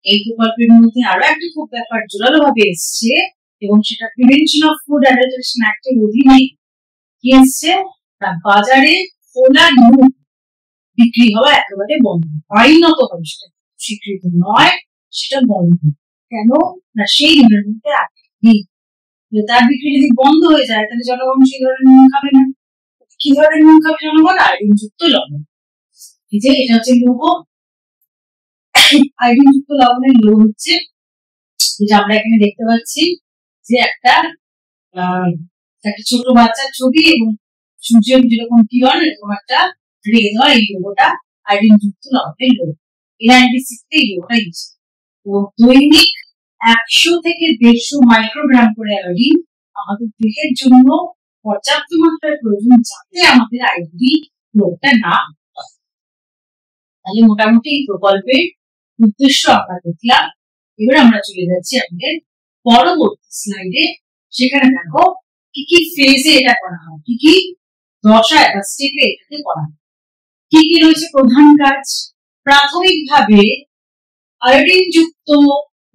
এই প্রকল্পের মধ্যে আরো একটা খুব ব্যাপার জোরালো ভাবে এসছে, এবং সেটা প্রিভেনশন অফ ফুড অ্যাডাল্টারেশন অ্যাক্টের অধীনে কি এসছে, তা বাজারে খোলা নুন বিক্রি হওয়া একেবারে বন্ধ, আইনত হবে, সেটা স্বীকৃত নয়, সেটা বন্ধ। কেন না, সেই নুনের মধ্যে তার বিক্রি যদি বন্ধ হয়ে যায় তাহলে জনগণ সেই ধরনের নুন খাবে না। কি ধরনের নুন খাবে জনগণ? আয়োডিন যুক্ত লবণ। এই যে এটা হচ্ছে লোগো, আয়োডিন যুক্ত লবণের লোগো হচ্ছে যেটা আমরা এখানে দেখতে পাচ্ছি, যে একটা ছোট বাচ্চার ছবি এবং সূর্যের যেরকম কিরণ এরকম একটা রে দেওয়া, এই লোগোটা আয়োডিন যুক্ত লবণের লোগো। NIDDC-তে এই লোগোটা ইউজ। তো দৈনিক 100 থেকে 150 মাইক্রোগ্রাম করে আয়োডিন আমাদের দেহের জন্য পর্যাপ্ত মাত্রায় প্রয়োজন, যাতে আমাদের আয়োডিন রোগটা না হয়। তাহলে মোটামুটি এই প্রকল্পের উদ্দেশ্য আমরা দেখলাম। এবার আমরা চলে যাচ্ছি আমাদের পরবর্তী স্লাইডে। সেখানে দেখো কি কি ফেজে এটা করা হয়, কি কি দশায় বা স্টেপে এটাকে করা হয়, কি কি রয়েছে প্রধান কাজ। প্রাথমিকভাবে আয়োডিন যুক্ত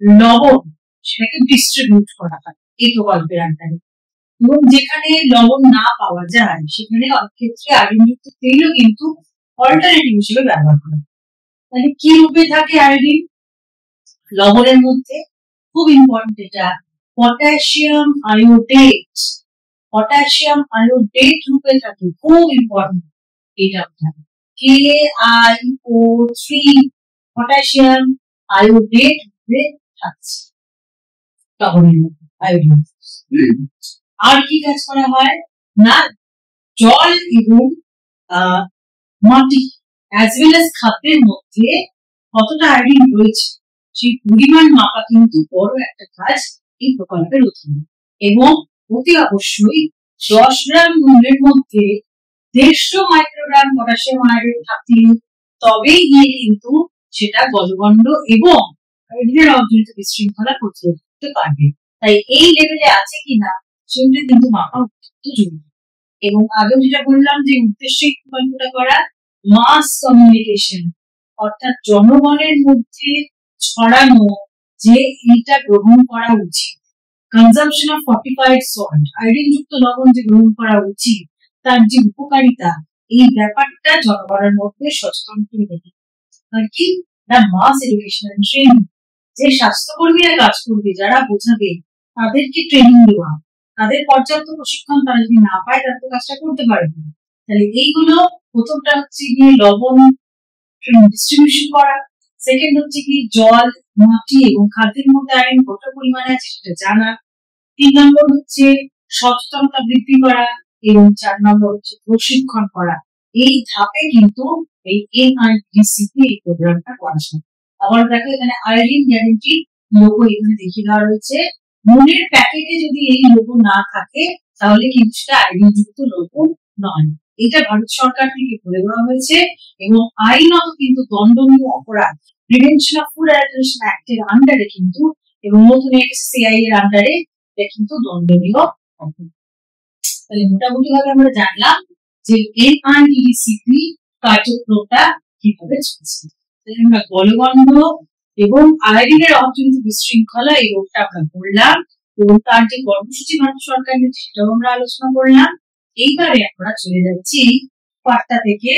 লবণ সেটাকে ডিস্ট্রিবিউট করা হয় এই প্রকল্পের আন্ডারে, এবং যেখানে লবণ না পাওয়া যায় সেখানে অনেক ক্ষেত্রে আয়োডিন যুক্ত তেলও কিন্তু অল্টারনেটিভ হিসেবে ব্যবহার করা হয়। তাহলে কি রূপে থাকে আয়োডিন লবণের মধ্যে? খুব ইম্পর্টেন্ট এটা, পটাশিয়াম আয়োডেট। পটাশিয়াম আয়োডেট রূপে থাকে, খুব ইম্পর্টেন্ট এটা KiO3 পটাশিয়াম আয়োডেট রূপে থাকছে লবণের মধ্যে আয়োডিন। আর কি কাজ করা হয় না, জল এবং মাটি অ্যাজ ওয়েল অ্যাজ খাদ্যের মধ্যে কতটা আয়োডিন রয়েছে সেই পরিমাণ মাপা কিন্তু বড় একটা কাজ এই প্রকল্পের অধীনে। এবং অতি অবশ্যই 10 গ্রাম নুনের মধ্যে 150 মাইক্রোগ্রাম পটাশিয়াম আয়োডেট থাকলে তবেই গিয়ে কিন্তু সেটা গলগণ্ড এবং আয়োডিনের অবজনিত বিশৃঙ্খলা প্রতিরোধ করতে পারবে। তাই এই লেভেলে আছে কিনা সেটা কিন্তু মাপা অত্যন্ত জরুরি। এবং আগেও যেটা বললাম যে উদ্দেশ্য এই প্রকল্পটা করা মাস কমিউনিকেশন, অর্থাৎ জনগণের মধ্যে ছড়ানো যে এইটা গ্রহণ করা উচিত, consumption of fortified salt, iodine যুক্ত লবণ যে গ্রহণ করা উচিত তার যে উপকারিতা, এই ব্যাপারটা জনগণের মধ্যে সচেতন করে দেবে। আর কি না, মাস এডুকেশন এন্ড ট্রেনিং, যে স্বাস্থ্যকর্মীরা কাজ করবে, যারা বোঝাবে, তাদেরকে ট্রেনিং দেওয়া, তাদের পর্যাপ্ত প্রশিক্ষণ তারা যদি না পায় তারা তো কাজটা করতে পারবে না। তাহলে এইগুলো প্রথমটা হচ্ছে গিয়ে লবণ ডিস্ট্রিবিউশন করা, সেকেন্ড হচ্ছে কি জল, মাটি এবং খাদ্যের মধ্যে আয়োডিন কত পরিমাণে আছে সেটা জানা, 3 নম্বর হচ্ছে সচেতনতা বৃদ্ধি করা এবং 4 নম্বর হচ্ছে প্রশিক্ষণ করা। এই ধাপে কিন্তু এই NIDCP এই প্রোগ্রামটা করা হয়। আবার দেখো এখানে আয়োডিন গ্যারান্টি লোগো এখানে দেখিয়ে দেওয়া রয়েছে। নুনের প্যাকেটে যদি এই লোগো না থাকে তাহলে কিন্তু সেটা আয়োডিন যুক্ত লোগো নয়। এটা ভারত সরকার থেকে বলে দেওয়া হয়েছে এবং আইনত কিন্তু দণ্ডনীয় অপরাধ prevention of food adulteration act এর আন্ডারে কিন্তু, এবং নতুন FCI এর আন্ডারে এটা কিন্তু দণ্ডনীয় অপরাধ। তাহলে মোটামুটি ভাবে আমরা জানলাম যে NIDCP কার্যক্রমটা কিভাবে চলছে। আমরা গলগণ্ড এবং আয়োডিনের অবজনিত বিশৃঙ্খলা এই রোগটা আমরা বললাম এবং তার যে কর্মসূচি ভারত সরকার নিচ্ছে সেটাও আমরা আলোচনা করলাম। এইবারে আমরা চলে যাচ্ছি পাঠটা থেকে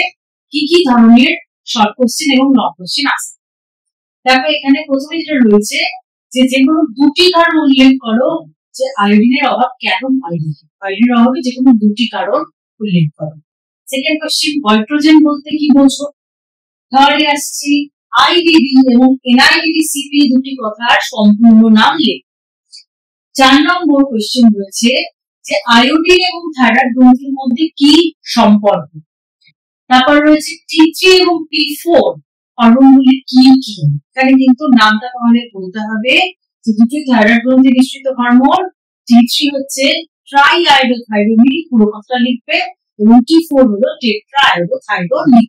কি কি ধরনের শর্ট কোশ্চেন এবং লং কোশ্চেন আসে। দেখো এখানে প্রথমে যেটা রয়েছে যে কোনো দুটি কারণ উল্লেখ করো যে আয়োডিনের অভাব কেন হয়। আয়োডিনের অভাবে যে কোনো দুটি কারণ উল্লেখ করো। সেকেন্ড কোশ্চেন, নাইট্রোজেন বলতে কি বোঝো। থার্ডে আসছি IDD এবং NIDCP দুটি কথার সম্পূর্ণ নাম লেখ। 4 নম্বর কোশ্চেন রয়েছে যে আয়োডিন এবং থাইরয়েড গ্রন্থির মধ্যে কি সম্পর্ক। তারপর রয়েছে T3 এবং T4 হরমোনগুলি কি কি। এখানে কিন্তু নামটা তোমাদের বলতে হবে যে দুটি থাইরয়েড গ্রন্থি নিঃসৃত হরমোন। T3 হচ্ছে ট্রাইআয়োডোথাইরোডিন, পুরো কথাটা লিখবে, এবং T4 হলো টেট্রাআয়োডোথাইরোডিন।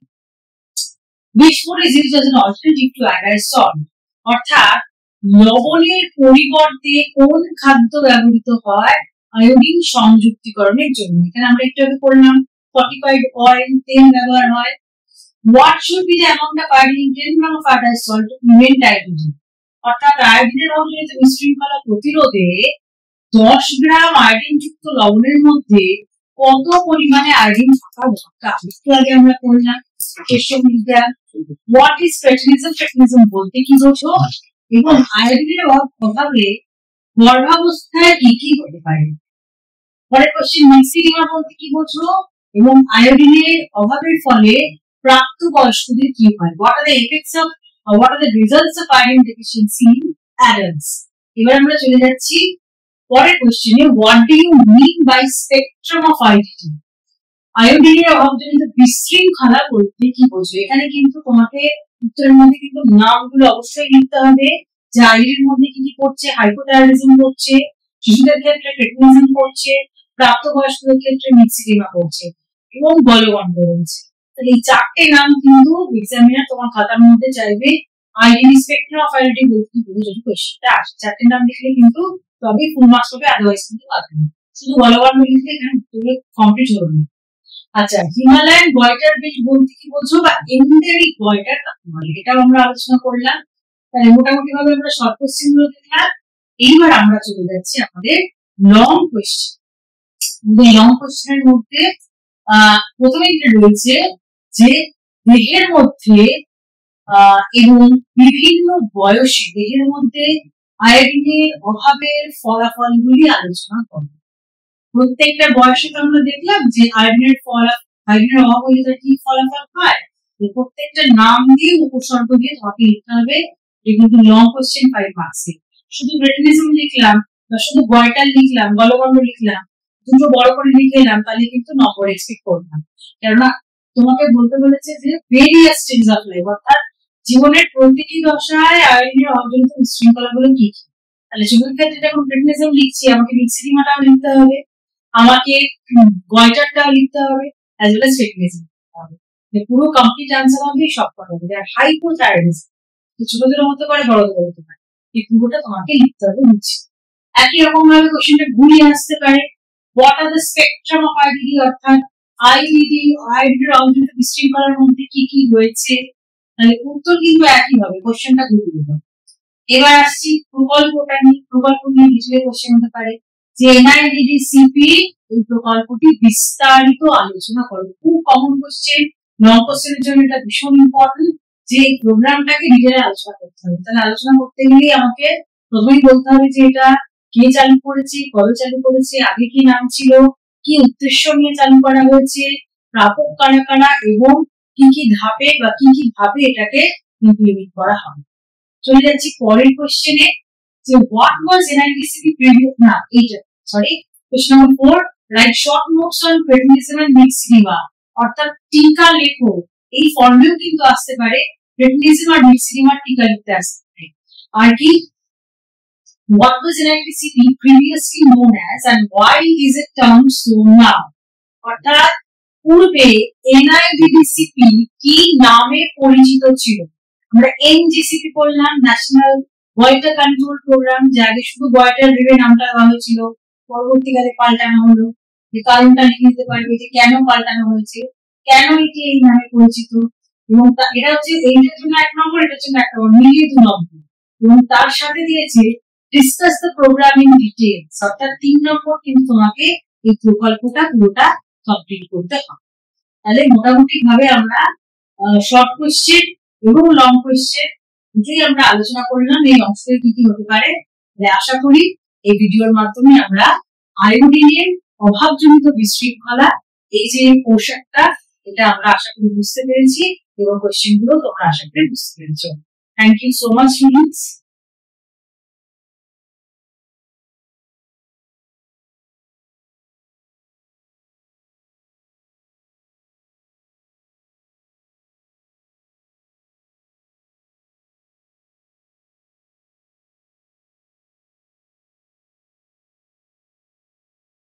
Which food is used as an alternative to iodized salt? অর্থাৎ লবণের পরিবর্তে কোন খাদ্য ব্যবহৃত হয় আয়োডিন সংযুক্তিকরণের জন্য। এখানে আমরা একটু আগে পড়লাম ফর্টিফাইড অয়েল, তেল ব্যবহার হয়। What should be the amount of iodine in 10 gram of iodized salt to prevent iodine? অর্থাৎ আয়োডিনের অবজনিত বিশৃঙ্খলা প্রতিরোধে 10 গ্রাম আয়োডিন যুক্ত লবণের মধ্যে কত পরিমাণে আয়োডিন থাকা দরকার। একটু আগে আমরা পড়লাম What is cretinism? Cretinism বলতে কি বোঝো এবং আয়োডিনের অভাবে গর্ভাবস্থায় কি কি হতে পারে। পরের কোশ্চেন, মিক্সিডিমা বলতে কি বোঝো এবং আয়োডিনের অভাবের ফলে প্রাপ্তবয়স্কদের কি হয়। What are the effects of what are the results of iodine deficiency in adults? এবার আমরা চলে যাচ্ছি পরের কোশ্চেনে, what do you mean by spectrum of iodine? আয়োডিনের অভাবজনিত বিশৃঙ্খলা বলতে কি বোঝো। এখানে কিন্তু তোমাকে উত্তরের মধ্যে কিন্তু নামগুলো অবশ্যই লিখতে হবে যে আয়োডিনের মধ্যে কি কি পড়ছে। হাইপোথাইরয়েডিজম পড়ছে, শিশুদের ক্ষেত্রে ক্রেটিনিজম পড়ছে, প্রাপ্তবয়স্কদের ক্ষেত্রে মিক্সিডিমা পড়ছে এবং গলগণ্ড রয়েছে। তাহলে এই চারটে নাম কিন্তু এক্সামিনার তোমার খাতার মধ্যে চাইবে। আয়োডিন স্পেকট্রাম অফ আয়োডিন বলতে কি বোঝো যদি কোশ্চেনটা আসে, চারটে নাম লিখলে কিন্তু তবেই ফুল মার্কস পাবে, আদারওয়াইজ কিন্তু পাবে না। শুধু গলগণ্ড লিখলে এখানে কমপ্লিট হবে না। আচ্ছা, হিমালয়ান গয়টার বেল্ট বলতে কি বোঝো বা এন্ডেমিক গয়টার কাকে বলে, এটাও আমরা আলোচনা করলাম। তাহলে মোটামুটি ভাবে আমরা শর্ট কোশ্চেন গুলো দেখলাম। এইবার আমরা চলে যাচ্ছি আমাদের লং কোশ্চেন। লং কোশ্চেনের মধ্যে প্রথমে যেটা রয়েছে যে দেহের মধ্যে এবং বিভিন্ন বয়সী দেহের মধ্যে আয়োডিনের অভাবের ফলাফলগুলি আলোচনা করব। প্রত্যেকটা বয়সে তো আমরা দেখলাম যে আয়োডিনের অভাব হলে তার কি ফলাফল হয়, প্রত্যেকটা নাম দিয়ে উপসর্গ দিয়ে তোমাকে লিখতে হবে। এটা কিন্তু লং কোশ্চেন 5 মার্কসে। শুধু ক্রেটিনিজম লিখলাম বা শুধু গয়টার লিখলাম, গলগণ্ড লিখলাম, দুটো বড় করে লিখে এলাম, তাহলে কিন্তু নম্বর এক্সপেক্ট করলাম। কেননা তোমাকে বলতে বলেছে যে ভেরিয়াস স্টেজ অফ লাইফ, অর্থাৎ জীবনের প্রতিটি দশায় আয়োডিনের অভাবজনিত বিশৃঙ্খলাগুলো কি কি। তাহলে সেগুলোর ক্ষেত্রে যখন ক্রেটিনিজম লিখছি, আমাকে মিক্সিডিমাটাও লিখতে হবে, আমাকে গয়টারটাও লিখতে হবে, অ্যাজ ওয়েল অ্যাজ ক্রেটিনিজম লিখতে হবে। পুরো কমপ্লিট আনসার হবে সব কটা হবে। আর হাইপোথাইরয়েডিজম ছোটদের হতে পারে, বড়দের হতে পারে, এই পুরোটা তোমাকে লিখতে হবে বুঝছি। একই রকম ভাবে কোশ্চেনটা ঘুরিয়ে আসতে পারে, what are the spectrum of IDD, অর্থাৎ আইডিডি আয়োডিনের অভাবজনিত বিশৃঙ্খলার মধ্যে কি কি রয়েছে। তাহলে উত্তর কিন্তু একই হবে, কোশ্চেনটা ঘুরিয়ে দেবো। এবার আসছি প্রকল্পটা নিয়ে। প্রকল্প নিয়ে লিখলে কোশ্চেন হতে পারে যে NIDDCP এই প্রকল্পটি বিস্তারিত আলোচনা করো। খুব কমন কোশ্চেন, লং কোশ্চেনের জন্য এটা ভীষণ ইম্পর্টেন্ট যে এই প্রোগ্রামটাকে ডিটেইলে আলোচনা করতে হবে। তাহলে আলোচনা করতে গেলে আমাকে প্রথমেই বলতে হবে যে এটা কে চালু করেছে, কবে চালু করেছে, আগে কি নাম ছিল, কি উদ্দেশ্য নিয়ে চালু করা হয়েছে, প্রাপক কারা কারা, এবং কি কি ধাপে বা কি কি ভাবে এটাকে ইমপ্লিমেন্ট করা হবে। চলে যাচ্ছি পরের কোশ্চেনে যে হোয়াট ওয়াজ NIDDCP প্রিভিয়াস, না এইটা sorry, question number 4, write short notes on cretinism and myxoedema, অর্থাৎ টিকা লেখো। এই ফর্মেও কিন্তু আসতে পারে, ক্রেটিনিজম আর মিক্সিডিমার টিকা লিখতে আসতে পারে। আর কি, what was NIDDCP previously known as and why is it termed so now, অর্থাৎ পূর্বে NIDDCP কি নামে পরিচিত ছিল। আমরা NGCP বললাম, ন্যাশনাল গয়টার কন্ট্রোল প্রোগ্রাম, যে আগে শুধু গয়টার ভেবে নামটা দেওয়া হয়েছিল, পরবর্তীকালে পাল্টানো হলো। যে কারণটা লিখে দিতে পারবে যে কেন পাল্টানো হয়েছে, কেন এটি এই নামে পরিচিত, এবং এটা হচ্ছে এইটার জন্য 1 নম্বর, এটার জন্য 1 নম্বর, মিলিয়ে 2 নম্বর। এবং তার সাথে দিয়েছে discuss the programme in details, অর্থাৎ 3 নম্বর কিন্তু তোমাকে এই প্রকল্পটা পুরোটা কমপ্লিট করতে হবে। তাহলে মোটামুটি ভাবে আমরা শর্ট কোশ্চেন এবং লং কোশ্চেন দুটোই আমরা আলোচনা করলাম এই অংশে কি কি হতে পারে। আশা করি এই ভিডিওর মাধ্যমে আমরা আয়োডিনের অভাবজনিত বিশৃঙ্খলা, এই যে পোশাকটা, এটা আমরা আশা করি বুঝতে পেরেছি, এবং কোশ্চেন গুলো তোমরা আশা করি বুঝতে পেরেছো। Thank you so much students.